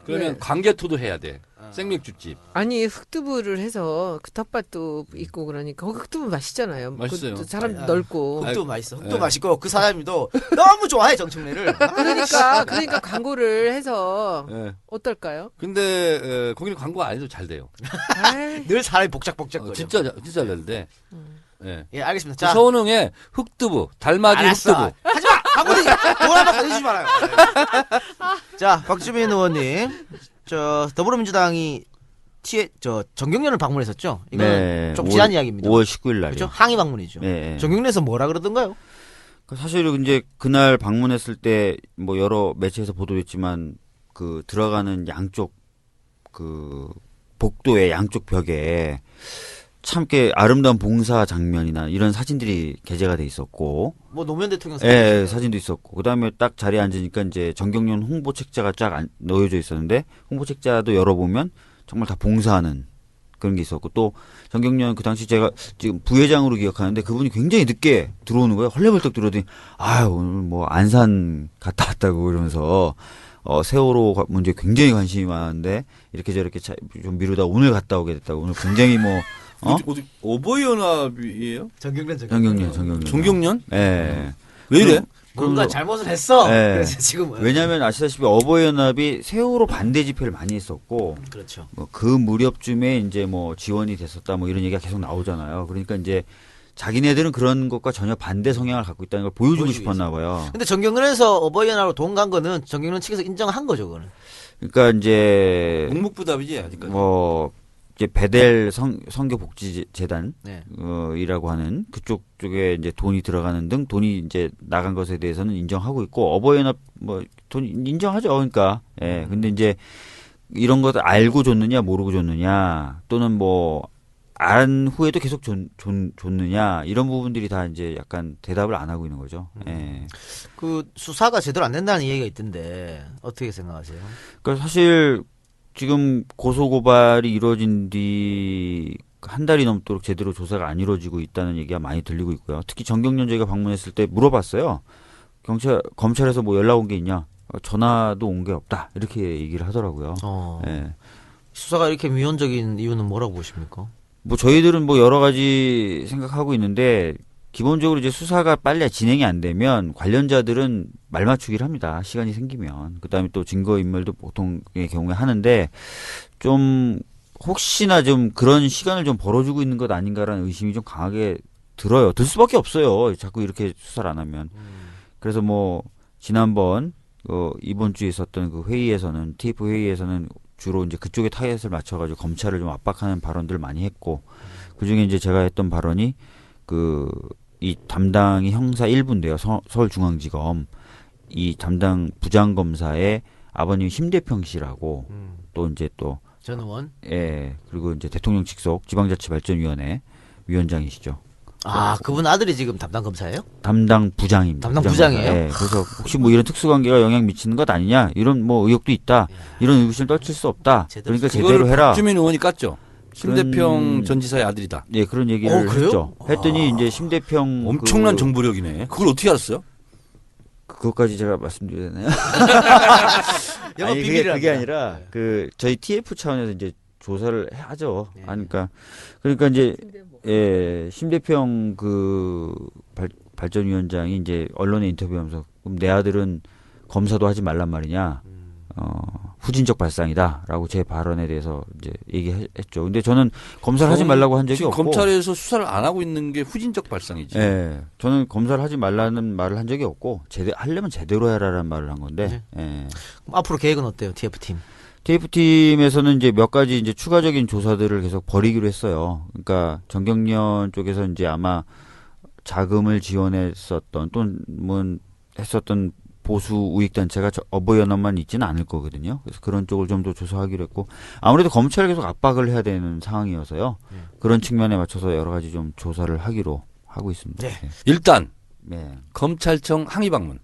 그러면 네. 광개토도 해야 돼. 생맥주집. 아니 흑두부를 해서 그 텃밭도 있고 그러니까 거기 흑두부 맛있잖아요. 맛있어요. 그것도 사람 넓고. 흑도 맛있어. 흑도 네. 맛있고 그 사람도 너무 좋아해 정청래를. 그러니까 광고를 해서 예. 어떨까요? 근데 거기는 광고가 안 해도 잘 돼요. 아이, 늘 사람이 복작복작거려. 진짜 잘 돼. 예. 예, 알겠습니다. 자, 서운흥의 흑두부, 달맞이 알았어. 흑두부. 하지마! 광고되지! 돈 한번 내주지 말아요. 자, 박주민 의원님. 더불어민주당이 정경련을 방문했었죠? 이건 네, 좀 지난 이야기입니다. 5월 19일 날. 그렇죠? 항의 방문이죠. 네. 정경련에서 뭐라 그러던가요? 사실은 이제 그날 방문했을 때 뭐 여러 매체에서 보도됐지만 그 들어가는 양쪽 그 복도의 양쪽 벽에 참 꽤 아름다운 봉사 장면이나 이런 사진들이 게재가 돼 있었고, 뭐 노무현 대통령 예, 사진도 있었고, 그 다음에 딱 자리에 앉으니까 이제 정경련 홍보 책자가 쫙 놓여져 있었는데, 홍보 책자도 열어보면 정말 다 봉사하는 그런 게 있었고, 또 정경련 그 당시 제가 지금 부회장으로 기억하는데 그분이 굉장히 늦게 들어오는 거예요. 헐레벌떡 들어오더니, 오늘 뭐 안산 갔다 왔다고 이러면서, 세월호 문제에 굉장히 관심이 많은데, 이렇게 저렇게 좀 미루다 오늘 갔다 오게 됐다고, 오늘 굉장히 뭐, 어디 오보이연합이에요? 정경련. 종경련? 예. 왜 이래? 뭔가 그래서- 잘못을 했어. 네. 그래서 지금 왜냐하면 아시다시피 어버이연합이 세월호 반대 집회를 많이 했었고, 그렇죠. 뭐 그 무렵쯤에 이제 뭐 지원이 됐었다 뭐 이런 얘기가 계속 나오잖아요. 그러니까 이제 자기네들은 그런 것과 전혀 반대 성향을 갖고 있다는 걸 보여주고 보여주기 싶었나 봐요. 근데 정경련에서 어버이연합으로 돈 간 거는 정경련 측에서 인정한 거죠, 그거는. 그러니까 이제 묵묵부답이지 아직까지. 뭐 이제 베델 성교복지재단 네. 이라고 하는 그쪽 쪽에 이제 돈이 들어가는 등 돈이 이제 나간 것에 대해서는 인정하고 있고, 어버이연합 뭐 돈 인정하죠. 그러니까 근데 이제 이런 것을 알고 줬느냐 모르고 줬느냐, 또는 뭐 안 후에도 계속 줬느냐, 이런 부분들이 다 이제 약간 대답을 안 하고 있는 거죠. 예. 그 수사가 제대로 안 된다는 얘기가 있던데 어떻게 생각하세요? 그러니까 사실 지금 고소고발이 이루어진 뒤 한 달이 넘도록 제대로 조사가 안 이루어지고 있다는 얘기가 많이 들리고 있고요. 특히 정경련 저희가 방문했을 때 물어봤어요. 검찰에서 뭐 연락 온 게 있냐? 전화도 온 게 없다 이렇게 얘기를 하더라고요. 예. 수사가 이렇게 위헌적인 이유는 뭐라고 보십니까? 뭐 저희들은 뭐 여러 가지 생각하고 있는데 기본적으로 이제 수사가 빨리 진행이 안 되면 관련자들은 말 맞추기를 합니다. 시간이 생기면. 그다음에 또 증거인멸도 보통의 경우에 하는데 좀 혹시나 좀 그런 시간을 좀 벌어주고 있는 것 아닌가라는 의심이 좀 강하게 들어요. 들 수밖에 없어요. 자꾸 이렇게 수사를 안 하면. 그래서 뭐 지난번 이번 주에 있었던 그 회의에서는 TF 회의에서는 주로 이제 그쪽에 타겟을 맞춰가지고 검찰을 좀 압박하는 발언들을 많이 했고 그 중에 이제 제가 했던 발언이 이 담당이 형사 1부인데요. 서울중앙지검 이 담당 부장검사의 아버님 심대평 씨라고 또 이제 또 전 의원. 예, 그리고 이제 대통령 직속 지방자치발전위원회 위원장이시죠. 그분 아들이 지금 담당 검사예요? 담당 부장입니다. 담당 부장이에요? 예, 그래서 혹시 뭐 이런 특수관계가 영향 미치는 것 아니냐 이런 뭐 의혹도 있다. 이런 의구심을 떨칠 수 없다. 그러니까 제대로 해라. 박주민 의원이 깠죠. 심대평 그런- 전 지사의 아들이다. 예, 그런 얘기를 그래요? 했죠. 했더니 이제 심대평 엄청난 정보력이네. 그걸 어떻게 알았어요? 그것까지 제가 말씀드려야 되나요? 영업 아니, 비밀이랍니다. 그게 아니라 저희 TF 차원에서 이제 조사를 하죠. 네. 그러니까 이제 심대평 발전위원장이 이제 언론에 인터뷰하면서 그럼 내 아들은 검사도 하지 말란 말이냐. 후진적 발상이다라고 제 발언에 대해서 이제 얘기했죠. 근데 저는 검사를 하지 말라고 한 적이 지금 없고. 검찰에서 수사를 안 하고 있는 게 후진적 발상이지. 예, 저는 검사를 하지 말라는 말을 한 적이 없고 하려면 제대로 해라라는 말을 한 건데. 예. 그럼 앞으로 계획은 어때요, TF팀? TF팀에서는 이제 몇 가지 이제 추가적인 조사들을 계속 벌이기로 했어요. 그러니까 정경련 쪽에서 이제 아마 자금을 지원했었던 또는 했었던 보수 우익 단체가 어버이연합만 있지는 않을 거거든요. 그래서 그런 쪽을 좀 더 조사하기로 했고 아무래도 검찰을 계속 압박을 해야 되는 상황이어서요. 그런 측면에 맞춰서 여러 가지 좀 조사를 하기로 하고 있습니다. 네. 일단 네. 검찰청 항의 방문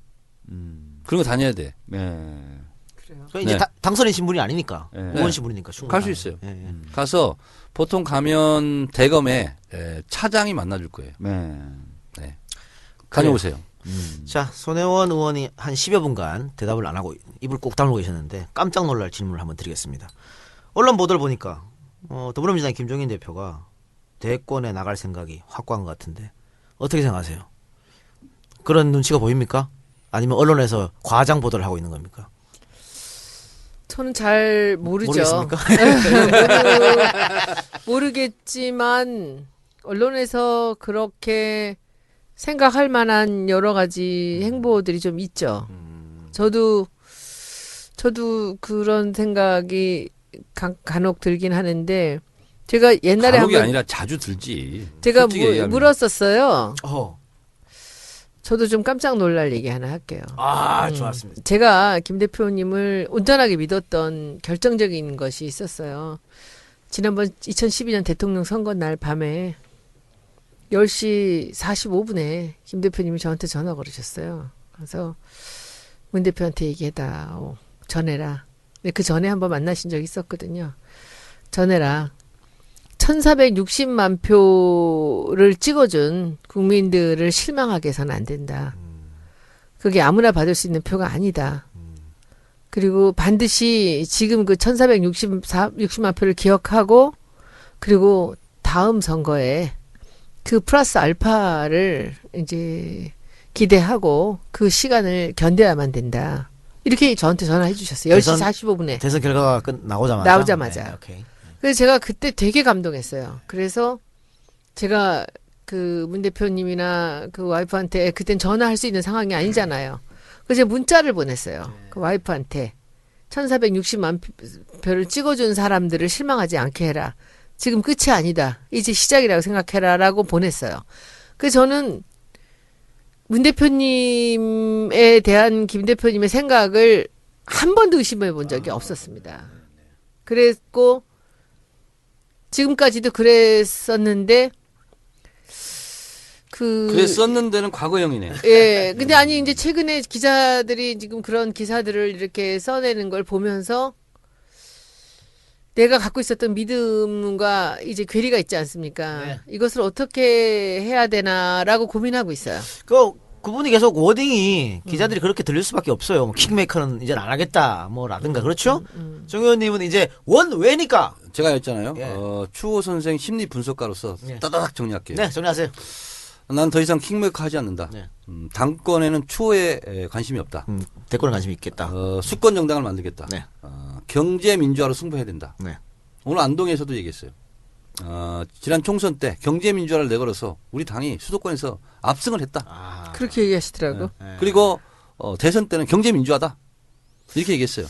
그런 거 다녀야 돼. 네. 그러니까 이제 네. 당선인 신분이 아니니까 네. 의원 신분이니까 충분히 갈 수 있어요. 예, 예. 가서 보통 가면 대검에 차장이 만나줄 거예요. 네. 네. 다녀오세요. 자, 손혜원 의원이 한 10여 분간 대답을 안 하고 입을 꼭 다물고 계셨는데 깜짝 놀랄 질문을 한번 드리겠습니다. 언론 보도를 보니까 더불어민주당 김종인 대표가 대권에 나갈 생각이 확고한 것 같은데 어떻게 생각하세요? 그런 눈치가 보입니까? 아니면 언론에서 과장 보도를 하고 있는 겁니까? 저는 잘 모르죠. 모르겠습니까? 모르겠지만 언론에서 그렇게 생각할 만한 여러 가지 행보들이 좀 있죠. 저도 그런 생각이 간혹 들긴 하는데 제가 옛날에 간혹이 한번 아니라 자주 들지. 제가 솔직히 얘기하면. 물었었어요. 어. 저도 좀 깜짝 놀랄 얘기 하나 할게요. 좋았습니다. 제가 김 대표님을 온전하게 믿었던 결정적인 것이 있었어요. 지난번 2012년 대통령 선거 날 밤에 10시 45분에 김 대표님이 저한테 전화 걸으셨어요. 그래서 문 대표한테 얘기해다. 전해라. 근데 그 전에 한번 만나신 적이 있었거든요. 전해라. 1460만 표를 찍어준 국민들을 실망하게 해서는 안 된다. 그게 아무나 받을 수 있는 표가 아니다. 그리고 반드시 지금 그 1460만 표를 기억하고 그리고 다음 선거에 그 플러스 알파를 이제 기대하고 그 시간을 견뎌야만 된다. 이렇게 저한테 전화해 주셨어요. 10시 45분에. 대선 결과가 나오자마자. 나오자마자. 네, 오케이. 그래서 제가 그때 되게 감동했어요. 그래서 제가 그 문 대표님이나 그 와이프한테 그땐 전화할 수 있는 상황이 아니잖아요. 그래서 제가 문자를 보냈어요. 그 와이프한테 1460만 표를 찍어준 사람들을 실망하지 않게 해라. 지금 끝이 아니다. 이제 시작이라고 생각해라. 라고 보냈어요. 그래서 저는 문 대표님에 대한 김 대표님의 생각을 한 번도 의심해 본 적이 없었습니다. 그랬고 지금까지도 그랬었는데 그랬었는데는 과거형이네. 예. 근데 아니 이제 최근에 기자들이 지금 그런 기사들을 이렇게 써내는 걸 보면서 내가 갖고 있었던 믿음과 이제 괴리가 있지 않습니까? 네. 이것을 어떻게 해야 되나라고 고민하고 있어요. 그 그분이 계속 워딩이 기자들이 그렇게 들릴 수밖에 없어요. 뭐 킥메이커는 이제 안 하겠다, 뭐라든가 그렇죠? 정 의원님은 이제 원외니까. 제가 했잖아요. 예. 추호 선생 심리 분석가로서 예. 따다닥 정리할게요. 네, 정리하세요. 난 더 이상 킥메이커 하지 않는다. 네. 당권에는 추호에 관심이 없다. 대권에 관심이 있겠다. 수권 정당을 만들겠다. 네. 경제 민주화로 승부해야 된다. 네. 오늘 안동에서도 얘기했어요. 지난 총선 때 경제 민주화를 내걸어서 우리 당이 수도권에서 압승을 했다. 아, 그렇게 얘기하시더라고. 네. 그리고 대선 때는 경제 민주화다. 이렇게 얘기했어요.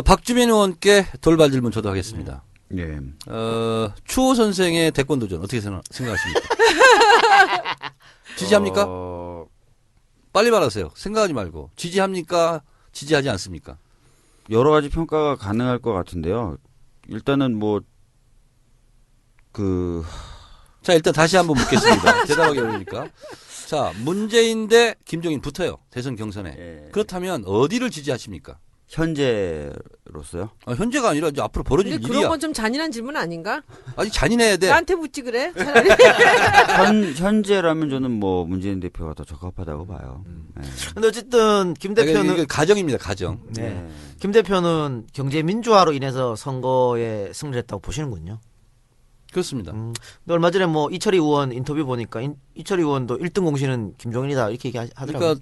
박주민 의원께 돌발 질문 저도 하겠습니다. 예. 추호 선생의 대권 도전 어떻게 생각하십니까? 지지합니까? 빨리 말하세요. 생각하지 말고 지지합니까? 지지하지 않습니까? 여러 가지 평가가 가능할 것 같은데요. 일단은 뭐 자, 일단 다시 한번 묻겠습니다. 대답하기 어려우니까. 자, 문재인 대 김종인 붙어요. 대선 경선에. 예. 그렇다면 어디를 지지하십니까? 현재로서요. 현재가 아니라 이제 앞으로 벌어질 근데 일이야. 그런 건 좀 잔인한 질문 아닌가? 아직 잔인해야 돼. 나한테 묻지 그래? 차라리. 현재라면 저는 뭐 문재인 대표가 더 적합하다고 봐요. 네. 근데 어쨌든 김 대표는 이거 가정입니다. 가정. 네. 김 대표는 경제 민주화로 인해서 선거에 승리를 했다고 보시는군요. 그렇습니다. 근데 얼마 전에 뭐 이철희 의원 인터뷰 보니까 이철희 의원도 1등 공신은 김종인이다 이렇게 얘기하더라고요. 그러니까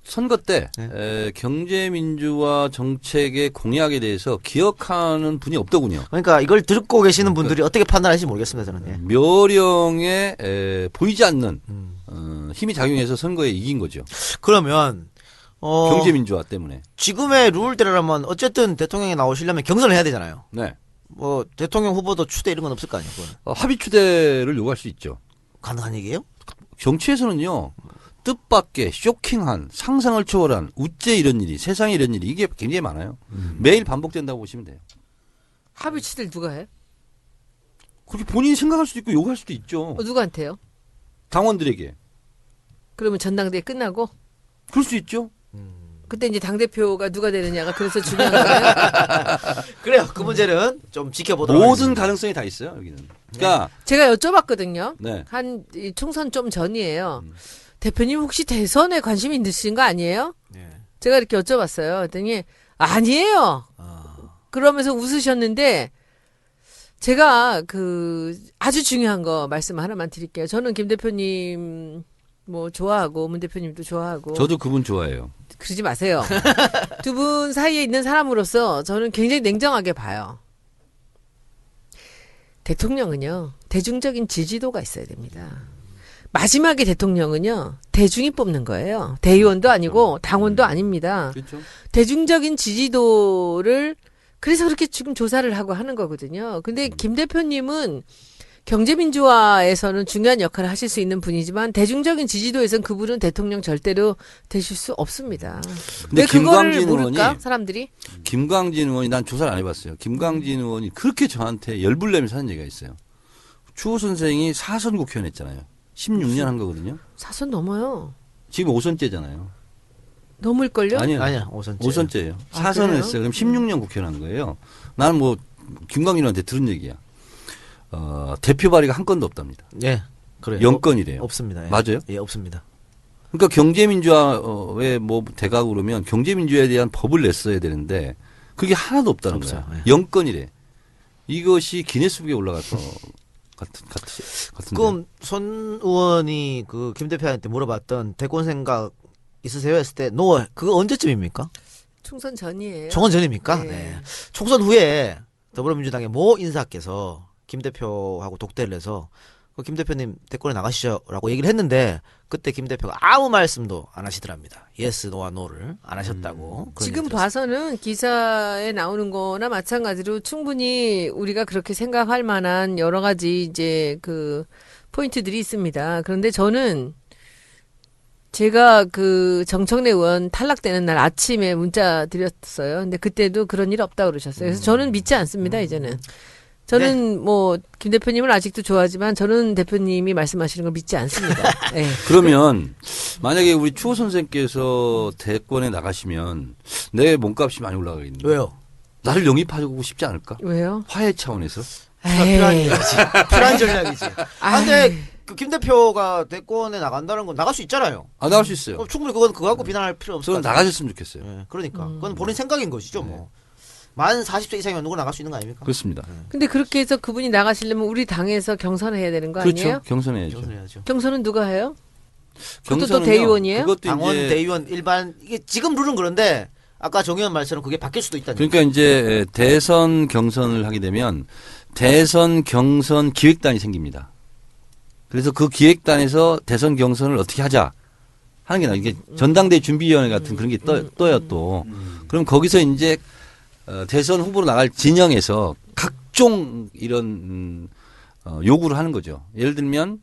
선거 때 네. 경제 민주화 정책의 공약에 대해서 기억하는 분이 없더군요. 그러니까 이걸 듣고 계시는 분들이 어떻게 판단하실지 모르겠습니다. 저는. 예. 묘령에 보이지 않는 힘이 작용해서 선거에 이긴 거죠. 그러면 경제 민주화 때문에. 지금의 룰대로라면 어쨌든 대통령이 나오시려면 경선을 해야 되잖아요. 네. 뭐 대통령 후보도 추대 이런 건 없을 거 아니에요. 그건. 합의 추대를 요구할 수 있죠. 가능한 얘기예요? 정치에서는요. 뜻밖의 쇼킹한 상상을 초월한 우째 이런 일이 세상에 이런 일이 이게 굉장히 많아요. 매일 반복된다고 보시면 돼요. 합의 취들 누가 해? 그렇게 본인이 생각할 수도 있고 요구할 수도 있죠. 누구한테요? 당원들에게. 그러면 전당대회 끝나고 그럴 수 있죠. 그때 이제 당대표가 누가 되느냐가 그래서 중요한 거예요? 그래요. 그 문제는 좀 지켜보도록 모든 하겠습니다. 가능성이 다 있어요. 여기는. 그러니까 제가 여쭤봤거든요. 네. 이 총선 좀 전이에요. 대표님 혹시 대선에 관심이 있으신 거 아니에요? 네. 제가 이렇게 여쭤봤어요. 그랬더니 아니에요. 그러면서 웃으셨는데 제가 아주 중요한 거 말씀 하나만 드릴게요. 저는 김 대표님 뭐 좋아하고 문 대표님도 좋아하고 저도 그분 좋아해요. 그러지 마세요. 두 분 사이에 있는 사람으로서 저는 굉장히 냉정하게 봐요. 대통령은요, 대중적인 지지도가 있어야 됩니다. 마지막에 대통령은요, 대중이 뽑는 거예요. 대의원도 아니고 당원도 아닙니다. 그렇죠. 대중적인 지지도를 그래서 그렇게 지금 조사를 하고 하는 거거든요. 근데 김 대표님은 경제민주화에서는 중요한 역할을 하실 수 있는 분이지만 대중적인 지지도에서는 그분은 대통령 절대로 되실 수 없습니다. 근데 왜 그거를 김광진 모를까? 의원이 사람들이? 김광진 의원이 난 조사를 안 해봤어요. 김광진 의원이 그렇게 저한테 열불내면서 하는 얘기가 있어요. 추호 선생이 4선 국회의원 했잖아요. 16년 한 거거든요. 4선 넘어요. 지금 5선째잖아요. 넘을걸요? 아니요. 아니야, 5선째. 5선째예요. 아, 4선을 그래요? 했어요. 그럼 16년 국회의원 한 거예요. 나는 뭐 김광진한테 들은 얘기야. 대표 발의가 한 건도 없답니다. 예. 그래요. 0건이래요. 없습니다. 예. 맞아요? 예, 없습니다. 그러니까 경제민주화에 뭐 대가고 그러면 경제민주화에 대한 법을 냈어야 되는데 그게 하나도 없다는 없어요. 거야. 예. 0건이래. 이것이 기네스북에 올라갈 것 같은데. 그럼 손 의원이 김 대표한테 물어봤던 대권 생각 있으세요? 했을 때, 그거 언제쯤입니까? 총선 전이에요. 총선 전입니까? 네. 네. 총선 후에 더불어민주당의 모 인사께서 김 대표하고 독대를 해서 김 대표님 대권에 나가시죠라고 얘기를 했는데 그때 김 대표가 아무 말씀도 안 하시더랍니다. 예스, 노와 노를 안 하셨다고. 그런 지금 얘기 들었어요. 봐서는 기사에 나오는 거나 마찬가지로 충분히 우리가 그렇게 생각할 만한 여러 가지 이제 포인트들이 있습니다. 그런데 저는 제가 정청래 의원 탈락되는 날 아침에 문자 드렸어요. 근데 그때도 그런 일 없다고 그러셨어요. 그래서 저는 믿지 않습니다, 이제는. 저는 김 대표님을 아직도 좋아하지만 저는 대표님이 말씀하시는 걸 믿지 않습니다. 네. 그러면 만약에 우리 추호 선생께서 대권에 나가시면 내 몸값이 많이 올라가겠네요. 왜요? 나를 영입하고 싶지 않을까? 왜요? 화해 차원에서. 필요한 에이. 얘기지. 필요한 전략이지. 근데 김 대표가 대권에 나간다는 건 나갈 수 있잖아요. 나갈 수 있어요. 충분히 그거 갖고 비난할 필요 없을 것 저는 같아요. 나가셨으면 좋겠어요. 예, 그러니까 그건 본인 생각인 것이죠. 뭐. 만 40세 이상이면 누구 나갈 수 있는 거 아닙니까? 그렇습니다. 근데 그렇게 해서 그분이 나가시려면 우리 당에서 경선해야 되는 거 그렇죠. 아니에요? 경선해야죠. 경선해야죠. 경선은 누가 해요? 그것도 또 경선은요, 대의원이에요? 그것도 당원, 이제 대의원, 일반 이게 지금 룰은 그런데 아까 정 의원 말처럼 그게 바뀔 수도 있다는 그러니까 이제 대선 경선을 하게 되면 대선 경선 기획단이 생깁니다. 그래서 그 기획단에서 대선 경선을 어떻게 하자 하는 게 나. 이게 전당대회 준비위원회 같은 그런 게 떠요 또. 그럼 거기서 이제 대선 후보로 나갈 진영에서 각종 이런 요구를 하는 거죠. 예를 들면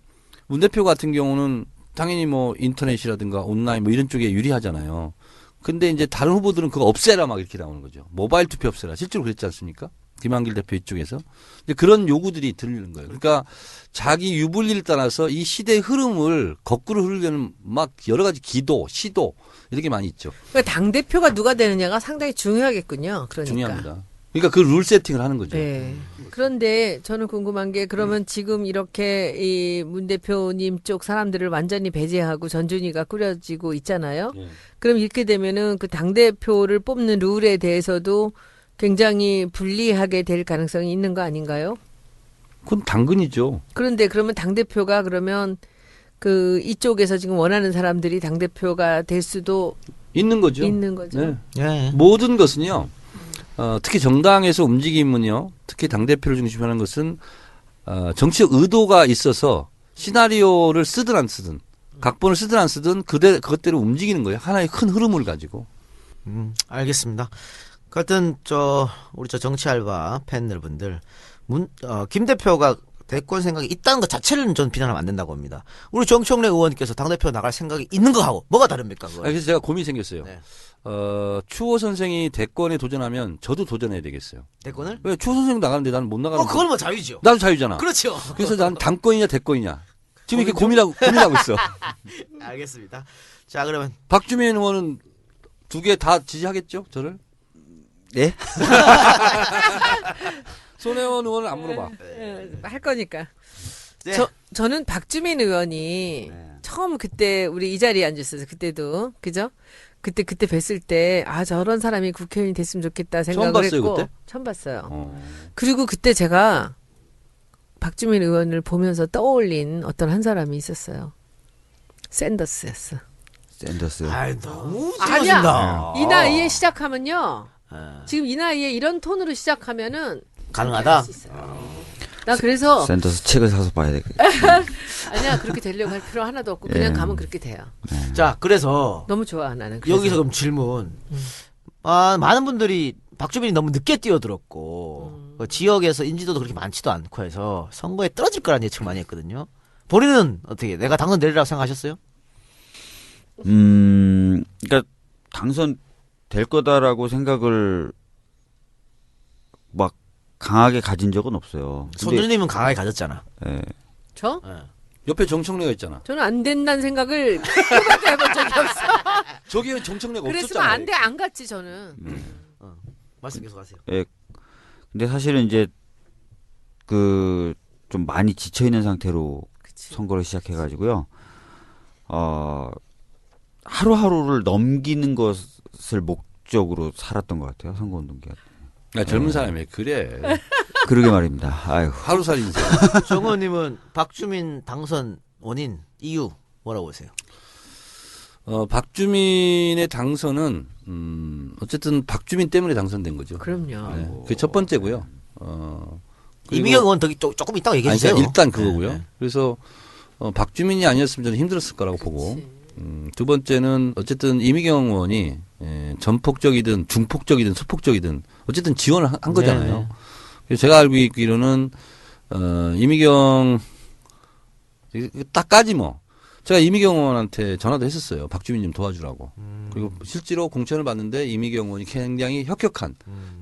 문 대표 같은 경우는 당연히 뭐 인터넷이라든가 온라인 뭐 이런 쪽에 유리하잖아요. 근데 이제 다른 후보들은 그거 없애라 막 이렇게 나오는 거죠. 모바일 투표 없애라. 실제로 그랬지 않습니까? 김한길 대표 이쪽에서. 이제 그런 요구들이 들리는 거예요. 그러니까 자기 유불리를 따라서 이 시대의 흐름을 거꾸로 흐르려는 막 여러 가지 기도, 시도 이렇게 많이 있죠. 그러니까 당 대표가 누가 되느냐가 상당히 중요하겠군요. 그러니까. 중요합니다. 그러니까 그 룰 세팅을 하는 거죠. 네. 그런데 저는 궁금한 게 그러면 지금 이렇게 이 문 대표님 쪽 사람들을 완전히 배제하고 전준희가 꾸려지고 있잖아요. 예. 그럼 이렇게 되면은 그 당 대표를 뽑는 룰에 대해서도 굉장히 불리하게 될 가능성이 있는 거 아닌가요? 그건 당근이죠. 그런데 그러면 당 대표가 그러면 그 이쪽에서 지금 원하는 사람들이 당 대표가 될 수도 있는 거죠. 있는 거죠. 네. 예. 모든 것은요. 특히 정당에서 움직임은요. 특히 당대표를 중심으로 하는 것은 정치적 의도가 있어서 시나리오를 쓰든 안 쓰든 각본을 쓰든 안 쓰든 그것대로 움직이는 거예요. 하나의 큰 흐름을 가지고. 알겠습니다. 하여튼 우리 정치 알바 팬 여러분들 김 대표가 대권 생각이 있다는 것 자체를 전 비난하면 안 된다고 봅니다. 우리 정청래 의원님께서 당대표 나갈 생각이 있는 거하고 뭐가 다릅니까? 그거? 그래서 제가 고민이 생겼어요. 네. 추호 선생이 대권에 도전하면 저도 도전해야 되겠어요. 대권을? 왜 추호 선생 나가는데 나는 못 나가는 그건 뭐 자유죠. 나도 자유잖아. 그렇죠. 그래서 난 당권이냐 대권이냐. 지금 이렇게 고민하고 있어. 알겠습니다. 자, 그러면 박주민 의원은 두 개 다 지지하겠죠? 저를? 예? 손혜원 의원은 안 물어봐. 할 거니까. 네. 저는 박주민 의원이 처음 그때 우리 이 자리에 앉았어요. 그때도 그죠? 그때 뵀을 때 저런 사람이 국회의원이 됐으면 좋겠다 생각을 처음 봤어요, 했고 그때? 처음 봤어요. 그리고 그때 제가 박주민 의원을 보면서 떠올린 어떤 한 사람이 있었어요. 샌더스였어. 샌더스. 너무 아니야. 싫어진다. 이 나이에 시작하면요. 예. 지금 이 나이에 이런 톤으로 시작하면은 가능하다. 할수 있어요. 나 그래서 샌더스 책을 사서 봐야 되겠다. 아니야 그렇게 되려고 할 필요 하나도 없고 그냥 가면 그렇게 돼요. 자, 그래서 너무 좋아 나는. 그래서. 여기서 그럼 질문. 많은 분들이 박주민이 너무 늦게 뛰어들었고 그 지역에서 인지도도 그렇게 많지도 않고 해서 선거에 떨어질 거라는 예측을 많이 했거든요. 본인은 어떻게 내가 당선되리라고 생각하셨어요? 그러니까 당선 될 거다라고 생각을 막 강하게 가진 적은 없어요. 근데 손준님은 강하게 가졌잖아. 예. 저? 옆에 정청래가 있잖아. 저는 안 된다는 생각을 해봐도 해본 적이 없어. 저기에 정청래가 그랬으면 없었잖아. 안 돼, 안 갔지 저는. 말씀 계속하세요. 예. 근데 사실은 이제 그 좀 많이 지쳐 있는 상태로 그치. 선거를 시작해 가지고요. 하루하루를 넘기는 것을 목적으로 살았던 것 같아요. 선거 운동 기간. 야, 젊은 사람이 왜 그래. 그러게 말입니다. 아이고. 하루살이 인생. 정 의원님은 박주민 당선 원인 이유 뭐라고 보세요? 박주민의 당선은 어쨌든 박주민 때문에 당선된 거죠. 그럼요. 네. 그게 첫 번째고요. 그리고- 이미경 의원 더 조금 이따가 얘기해 아니, 주세요. 그러니까 일단 그거고요. 네, 네. 그래서 박주민이 아니었으면 저는 힘들었을 거라고 보고. 두 번째는 어쨌든 이미경 의원이 전폭적이든 중폭적이든 소폭적이든 어쨌든 지원을 한 거잖아요. 네. 그래서 제가 알고 있기로는 이미경 딱까지 뭐 제가 이미경 의원한테 전화도 했었어요. 박주민 좀 도와주라고. 그리고 실제로 공천을 받는데 이미경 의원이 굉장히 혁혁한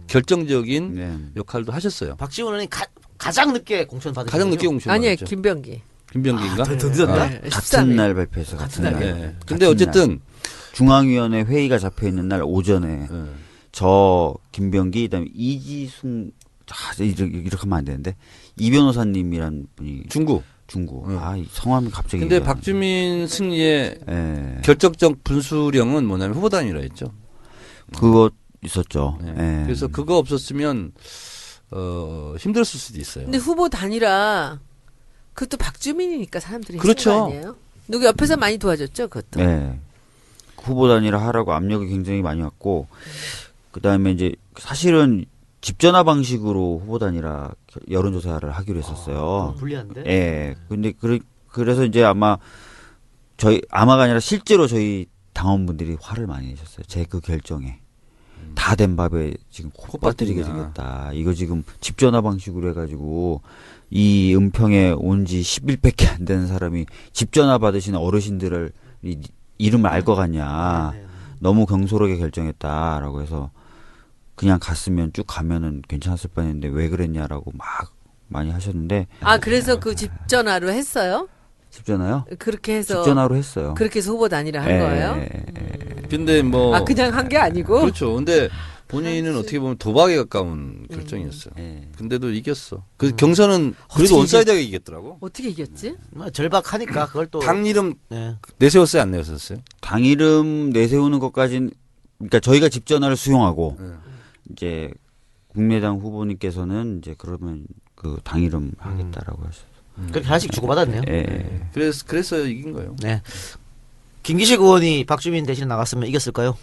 결정적인 네. 역할도 하셨어요. 박지원 의원이 가장 늦게 공천 받은 가장 거죠? 늦게 공천 아니에요, 받았죠. 김병기. 김병기인가? 더 늦었나? 네, 같은 13일. 날 발표해서 같은 날. 네. 근데 어쨌든 중앙위원회 회의가 잡혀 있는 날 오전에 네. 저 김병기 그다음에 이지승 이렇게 하면 안 되는데 이 변호사님이란 분이 중구 중구. 응. 이 성함이 갑자기. 근데 얘기가 안 박주민 승리의 나네. 예. 결정적 분수령은 뭐냐면 후보 단위라 했죠. 그거 있었죠. 네. 예. 그래서 그거 없었으면 힘들었을 수도 있어요. 근데 후보 단일화 그것도 박주민이니까 사람들이 그렇죠. 했은 거 아니에요? 누구 옆에서 많이 도와줬죠, 그것도. 네. 후보 단위라 하라고 압력이 굉장히 많이 왔고, 그 다음에 이제 사실은 집전화 방식으로 후보 단위라 여론조사를 하기로 했었어요. 불리한데. 예. 근데 그래서 이제 아마가 아니라 실제로 저희 당원분들이 화를 많이 내셨어요. 제 그 결정에. 다 된 밥에 지금 코 빠뜨리게 콧바뜨리냐. 생겼다. 이거 지금 집전화 방식으로 해가지고 이 은평에 온 지 10일밖에 안 되는 사람이 집전화 받으시는 어르신들을 이름을 알 것 같냐. 네, 네. 너무 경솔하게 결정했다라고 해서 그냥 갔으면 쭉 가면은 괜찮았을 뻔했는데 왜 그랬냐라고 막 많이 하셨는데 아, 그래서 그 집전화로 했어요? 집전화요? 그렇게 해서 집전화로 했어요. 그렇게 해서 후보 단일화 한 예, 거예요? 예, 예. 근데 뭐 아, 그냥 한 게 아니고. 그렇죠. 근데 본인은 어떻게 보면 도박에 가까운 결정이었어요. 예. 근데도 이겼어. 그 경선은 어떻게 그래도 원사이드하게 이겼더라고. 어떻게 이겼지? 뭐 절박하니까 그걸 또. 당 이름 네. 내세웠어요, 안 내세웠어요? 당 이름 내세우는 것까지는 그러니까 저희가 집전화를 수용하고 네. 이제 국민의당 후보님께서는 이제 그러면 그 당 이름 하겠다라고 하셨어요. 그렇게 하나씩 주고받았네요. 예. 그래서 이긴 거예요. 네. 김기식 의원이 박주민 대신 나갔으면 이겼을까요?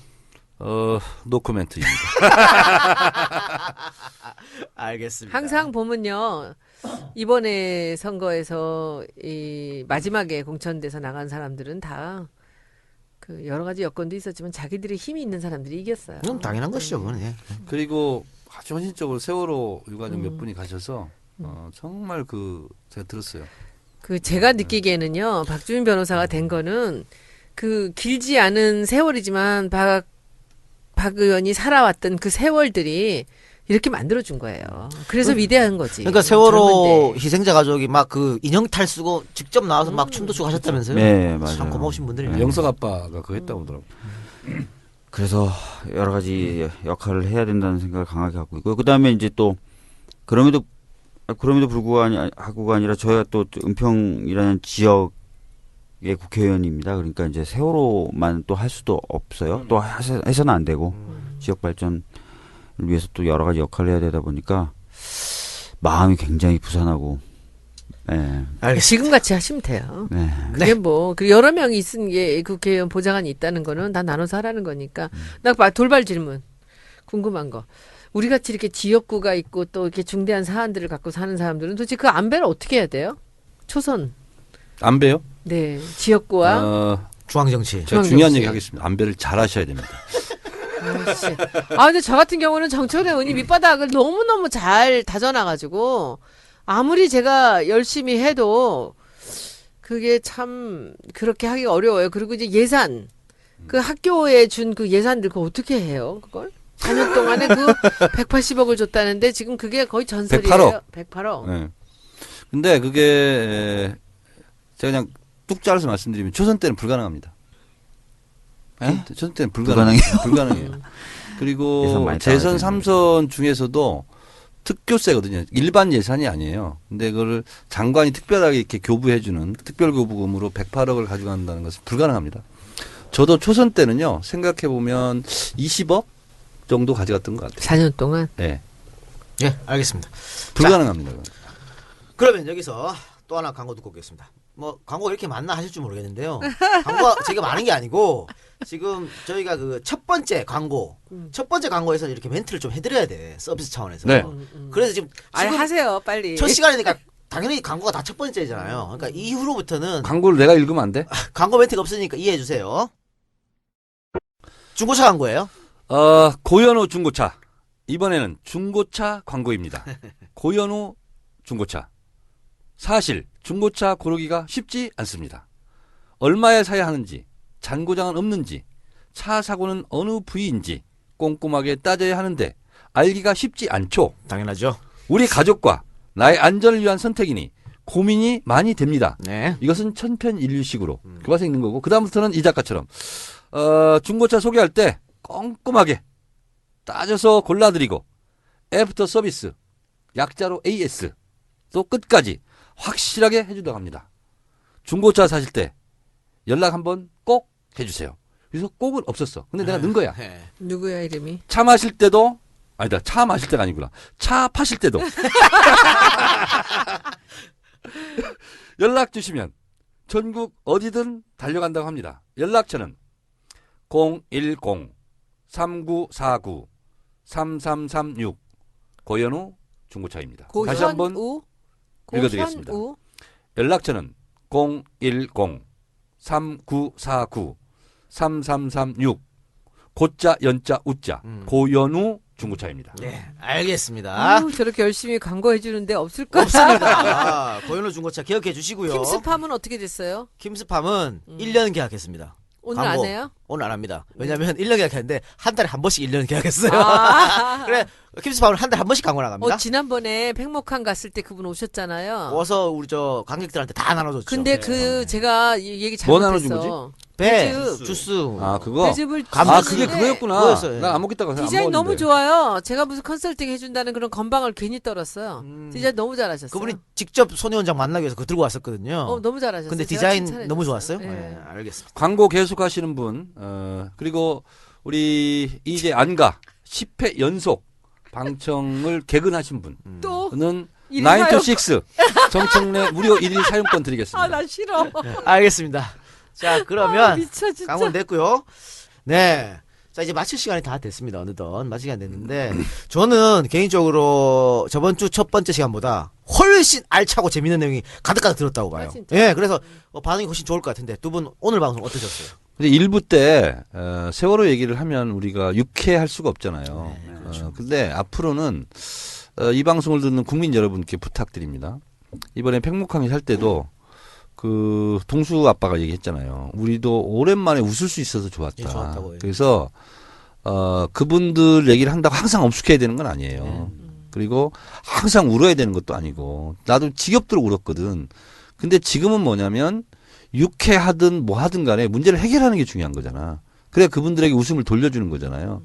노코멘트입니다. 알겠습니다. 항상 보면요. 이번에 선거에서 이 마지막에 공천돼서 나간 사람들은 다 그 여러 가지 여건도 있었지만 자기들이 힘이 있는 사람들이 이겼어요. 그럼 당연한 것이죠, 그건. 예. 그리고 아주 헌신적으로 세월호 유가족 몇 분이 가셔서 정말 제가 들었어요. 그 제가 느끼기에는요. 박주민 변호사가 된 거는 그 길지 않은 세월이지만 박 의원이 살아왔던 그 세월들이 이렇게 만들어준 거예요. 그래서 위대한 거지. 그러니까 세월호 젊은데. 희생자 가족이 막 그 인형탈 쓰고 직접 나와서 막 춤도 추고 하셨다면서요? 네, 맞아요. 참 고마우신 분들이네요. 영석 아빠가 그거 했다고 하더라고. 그래서 여러 가지 역할을 해야 된다는 생각을 강하게 갖고 있고요. 그 다음에 이제 또 그럼에도 불구하고가 아니라 저희가 또 은평이라는 지역의 국회의원입니다. 그러니까 이제 세월호만 또 할 수도 없어요. 또 해서는 안 되고 지역 발전을 위해서 또 여러 가지 역할을 해야 되다 보니까 마음이 굉장히 부산하고. 네. 알겠습니다. 지금같이 하시면 돼요. 네. 그게 뭐, 그 여러 명이 있은 게 국회의원 보좌관이 있다는 거는 다 나눠서 하라는 거니까. 나 돌발 질문. 궁금한 거. 우리 같이 이렇게 지역구가 있고 또 이렇게 중대한 사안들을 갖고 사는 사람들은 도대체 그 안배를 어떻게 해야 돼요? 초선. 안배요? 네. 지역구와. 중앙정치. 제가 중요한 중앙정치. 얘기 하겠습니다. 안배를 잘 하셔야 됩니다. 아이씨. 근데 저 같은 경우는 정철의 의원이 밑바닥을 너무너무 잘 다져놔가지고, 아무리 제가 열심히 해도, 그게 참, 그렇게 하기가 어려워요. 그리고 이제 예산. 그 학교에 준 그 예산들 그거 어떻게 해요? 그걸? 4년 동안에 그 180억을 줬다는데 지금 그게 거의 전설이에요. 108억. 네. 근데 그게 제가 그냥 뚝 잘라서 말씀드리면 초선 때는 불가능합니다. 초선 때는 불가능해요? 불가능해요. 예산 그리고 많이 재선 따라야 3선 중에서도 특교세거든요. 일반 예산이 아니에요. 근데 그거를 장관이 특별하게 이렇게 교부해주는 특별교부금으로 108억을 가져간다는 것은 불가능합니다. 저도 초선 때는요, 생각해보면 20억 정도 가져갔던 것 같아요. 4년 동안. 네. 예, 알겠습니다. 불가능합니다. 그건. 그러면 여기서 또 하나 광고 듣고 오겠습니다. 뭐 광고가 이렇게 많나 하실 줄 모르겠는데요. 광고가 제가 많은 게 아니고 지금 저희가 그 첫 번째 광고에서 이렇게 멘트를 좀 해드려야 돼. 서비스 차원에서. 네. 그래서 지금 하세요, 빨리. 첫 시간이니까 당연히 광고가 다 첫 번째잖아요. 그러니까 이후로부터는 광고를 내가 읽으면 안 돼? 광고 멘트가 없으니까 이해해 주세요. 중고차 광고예요. 고현우 중고차. 이번에는 중고차 광고입니다. 고현우 중고차. 사실 중고차 고르기가 쉽지 않습니다. 얼마에 사야 하는지, 잔고장은 없는지, 차 사고는 어느 부위인지 꼼꼼하게 따져야 하는데 알기가 쉽지 않죠. 당연하죠. 우리 가족과 나의 안전을 위한 선택이니 고민이 많이 됩니다. 네. 이것은 천편일률식으로 교과서 읽는 거고, 그다음부터는 이 작가처럼 중고차 소개할 때 꼼꼼하게 따져서 골라드리고 애프터 서비스 약자로 AS 또 끝까지 확실하게 해준다고 합니다. 중고차 사실 때 연락 한번 꼭 해주세요. 그래서 꼭은 없었어. 근데 내가 넣은 거야. 네. 누구야 이름이? 차 마실 때도 아니다. 차 마실 때가 아니구나. 차 파실 때도 연락 주시면 전국 어디든 달려간다고 합니다. 연락처는 010-3949-3336 고현우 중고차입니다. 다시 한번 고현우? 읽어드리겠습니다. 고현우? 연락처는 010-3949-3336 고자 연자 우자 고현우 중고차입니다. 네, 알겠습니다. 아유, 저렇게 열심히 광고해 주는데 없을 거야. 없습니다. 고현우 중고차 기억해 주시고요. 킴스팜은 어떻게 됐어요? 킴스팜은 1년 계약했습니다. 오늘 광고. 안 해요? 오늘 안 합니다. 왜냐면 1년 계약했는데 한 달에 한 번씩 1년 계약했어요. 아. 그래 킴스팜은 한 달에 한 번씩 광고 나갑니다. 지난번에 팽목항 갔을 때 그분 오셨잖아요. 와서 우리 저 관객들한테 다 나눠줬죠. 근데 네. 제가 이 얘기 뭐 잘못했어. 나눠준 배, 배즙. 주스. 아 그거? 배즙을 아 주시는데 그게 그거였구나. 그거였어요. 난 안 먹겠다고 생각 안 디자인 너무 먹었는데. 좋아요. 제가 무슨 컨설팅 해준다는 그런 건방을 괜히 떨었어요. 디자인 너무 잘하셨어요. 그분이 직접 손희 원장 만나기 위해서 그거 들고 왔었거든요. 너무 잘하셨어요. 근데 제가 디자인 칭찬해줬어요. 너무 좋았어요? 예. 네, 알겠습니다. 광고 계속 하시는 분, 그리고 우리 이제 안가 10회 연속 방청을 개근하신 또 분은 일일 9 to 사용. 6 정청래 무료 1일 사용권 드리겠습니다. 나 싫어. 알겠습니다. 자, 그러면 미쳐 진짜. 강원 됐고요. 네. 자, 이제 마칠 시간이 다 됐습니다. 어느덧 마칠 시간 됐는데 저는 개인적으로 저번 주 첫 번째 시간보다 훨씬 알차고 재밌는 내용이 가득가득 들었다고 봐요. 진짜? 예, 그래서 반응이 훨씬 좋을 것 같은데 두 분 오늘 방송 어떠셨어요? 근데 일부 때 세월호 얘기를 하면 우리가 유쾌할 수가 없잖아요. 네, 그렇죠. 근데 앞으로는 이 방송을 듣는 국민 여러분께 부탁드립니다. 이번에 팽목항에 살 때도 그 동수 아빠가 얘기했잖아요. 우리도 오랜만에 웃을 수 있어서 좋았다. 예, 좋았다고, 예. 그래서 그분들 얘기를 한다고 항상 엄숙해야 되는 건 아니에요. 그리고 항상 울어야 되는 것도 아니고 나도 지겹도록 울었거든. 근데 지금은 뭐냐면 유쾌하든 뭐 하든 간에 문제를 해결하는 게 중요한 거잖아. 그래 그분들에게 웃음을 돌려주는 거잖아요.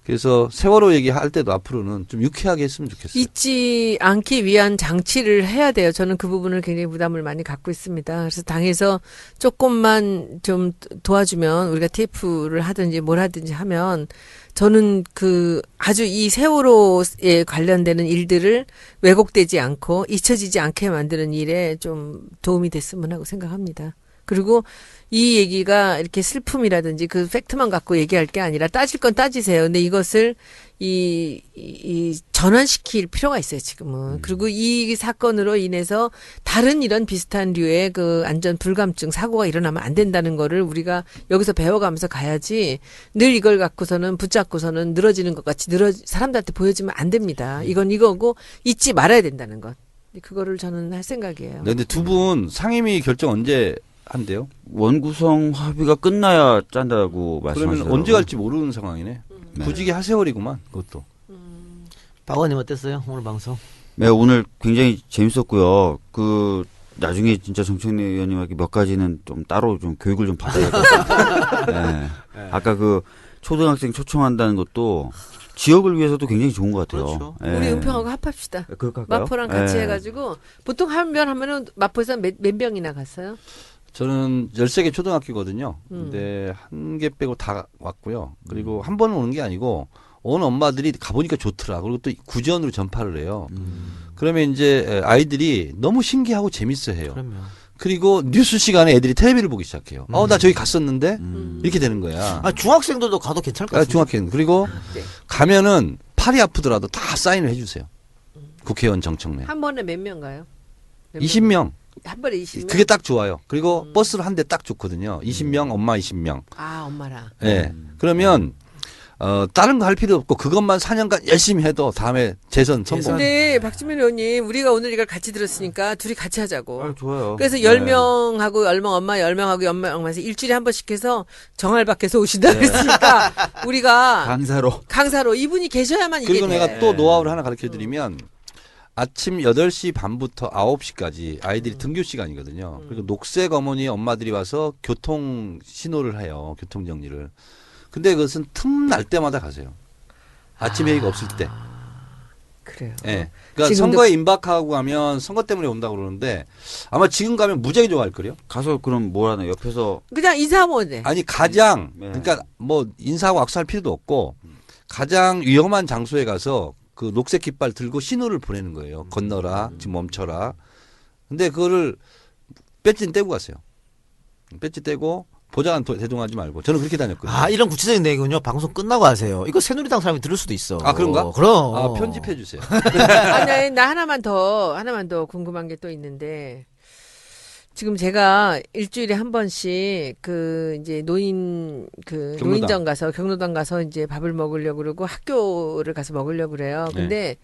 그래서 세월호 얘기할 때도 앞으로는 좀 유쾌하게 했으면 좋겠어요. 잊지 않기 위한 장치를 해야 돼요. 저는 그 부분을 굉장히 부담을 많이 갖고 있습니다. 그래서 당에서 조금만 좀 도와주면 우리가 테이프를 하든지 뭘 하든지 하면 저는 아주 이 세월호에 관련되는 일들을 왜곡되지 않고 잊혀지지 않게 만드는 일에 좀 도움이 됐으면 하고 생각합니다. 그리고 이 얘기가 이렇게 슬픔이라든지 그 팩트만 갖고 얘기할 게 아니라 따질 건 따지세요. 근데 이것을 이 전환시킬 필요가 있어요, 지금은. 그리고 이 사건으로 인해서 다른 이런 비슷한 류의 그 안전 불감증 사고가 일어나면 안 된다는 거를 우리가 여기서 배워가면서 가야지 늘 이걸 갖고서는 붙잡고서는 늘어지는 것 같이 사람들한테 보여지면 안 됩니다. 이건 이거고 잊지 말아야 된다는 것. 그거를 저는 할 생각이에요. 네, 근데 두 분 상임위 결정 언제 한대요? 원구성 합의가 끝나야 짠다고 그러면 말씀하시더라고요. 언제 갈지 모르는 상황이네. 부지기 하세월이구만 그것도. 박 의원님 어땠어요? 오늘 방송? 네, 오늘 굉장히 재밌었고요. 나중에 진짜 정청래 의원님에게 몇 가지는 좀 따로 좀 교육을 좀 받아야 될 것 같아요. 네. 아까 초등학생 초청한다는 것도 지역을 위해서도 굉장히 좋은 것 같아요. 그렇죠. 네. 우리 은평하고 합합시다. 그렇게 할까요? 마포랑 같이 네. 해가지고 보통 한 번 하면은 마포에서 몇 병이나 갔어요? 저는 13개 초등학교거든요. 근데 한 개 빼고 다 왔고요. 그리고 한 번 오는 게 아니고 온 엄마들이 가보니까 좋더라. 그리고 또 구전으로 전파를 해요. 그러면 이제 아이들이 너무 신기하고 재밌어 해요. 그럼요. 그리고 뉴스 시간에 애들이 텔레비를 보기 시작해요. 나 저기 갔었는데 이렇게 되는 거야. 아, 중학생들도 가도 괜찮을 것 같아요. 중학생. 그리고 네. 가면은 팔이 아프더라도 다 사인을 해주세요. 국회의원 정청래. 한 번에 몇 명 가요? 몇 명? 20명. 한 번에 20명? 그게 딱 좋아요. 그리고 버스를 한 대 딱 좋거든요. 20명, 엄마 20명. 아, 엄마랑. 예. 그러면 다른 거 할 필요 없고 그것만 4년간 열심히 해도 다음에 재선 성공. 근데 박주민 의원님, 우리가 오늘 이걸 같이 들었으니까 둘이 같이 하자고. 아, 좋아요. 그래서 네. 10명하고 10명 엄마, 10명하고 10명 해서 일주일에 한 번씩 해서 정할 밖에서 오신다 그랬으니까 우리가 강사로. 이분이 계셔야만 이게 그리고 돼. 내가 또 노하우를 하나 가르쳐 드리면 아침 8시 반부터 9시까지 아이들이 등교 시간이거든요. 그리고 녹색 어머니 엄마들이 와서 교통 신호를 해요. 교통 정리를. 근데 그것은 틈날 때마다 가세요. 아침 회의가 없을 때. 그래요. 예. 그러니까 지금도- 선거에 임박하고 가면 선거 때문에 온다고 그러는데 아마 지금 가면 무지하게 좋아할 거요. 가서 그럼 뭘 하나 옆에서 그냥 인사하면 돼. 아니 가장 네. 그러니까 뭐 인사하고 악수할 필요도 없고 가장 위험한 장소에 가서 그 녹색 깃발 들고 신호를 보내는 거예요. 건너라, 지금 멈춰라. 근데 그거를 배지는 떼고 갔어요. 배지 떼고 보좌관 대동하지 말고 저는 그렇게 다녔거든요. 아, 이런 구체적인 내용은요, 방송 끝나고 하세요. 이거 새누리당 사람이 들을 수도 있어. 아, 그런가? 그럼. 아, 편집해 주세요. 아니, 나 하나만 더 궁금한 게 또 있는데, 지금 제가 일주일에 한 번씩 이제 경로당. 노인정 가서, 경로당 가서 이제 밥을 먹으려고 그러고 학교를 가서 먹으려고 그래요. 근데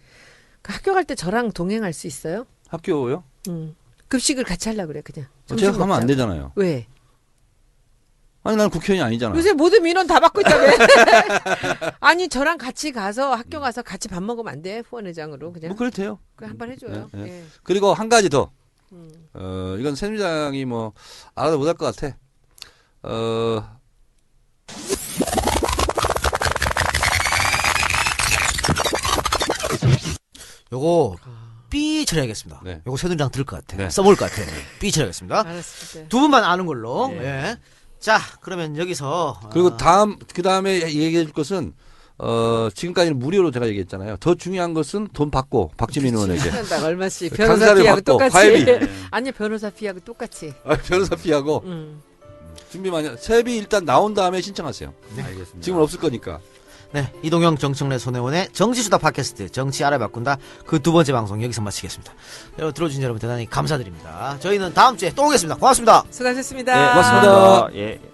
그 학교 갈 때 저랑 동행할 수 있어요? 학교요? 급식을 같이 하려고 그래, 그냥. 제가 가면 안 먹자. 되잖아요. 왜? 아니, 나는 국회의원이 아니잖아. 요새 모든 민원 다 받고 있다며. 아니, 저랑 같이 가서 학교 가서 같이 밥 먹으면 안 돼? 후원회장으로 그냥. 뭐 그래도 돼요. 그냥 한번 해줘요. 네, 네. 예. 그리고 한 가지 더. 음. 이건 새누리당이 뭐 알아도 못할 것 같아. 요거, 삐 처리하겠습니다. 네. 요거 새누리당 들을 것 같아. 네. 써먹을 것 같아. 삐 처리하겠습니다. 알았을 때. 두 분만 아는 걸로. 네. 예. 자, 그러면 여기서. 그리고 그 다음에 얘기해 줄 것은 지금까지는 무료로 제가 얘기했잖아요. 더 중요한 것은 돈 받고 박지민 의원에게 나 얼마씩 강사를 변호사 피하고 받고 똑같이. 과외비. 아니 변호사 피하고 똑같이. 변호사 피하고 준비 많이 세비 일단 나온 다음에 신청하세요. 알겠습니다. 지금은 없을 거니까. 네, 이동영 정청래 손혜원의 정치수다 팟캐스트 정치 알아 바꾼다 그 두 번째 방송 여기서 마치겠습니다. 여러분 들어주신 여러분 대단히 감사드립니다. 저희는 다음 주에 또 오겠습니다. 고맙습니다. 수고하셨습니다. 네, 고맙습니다. 예.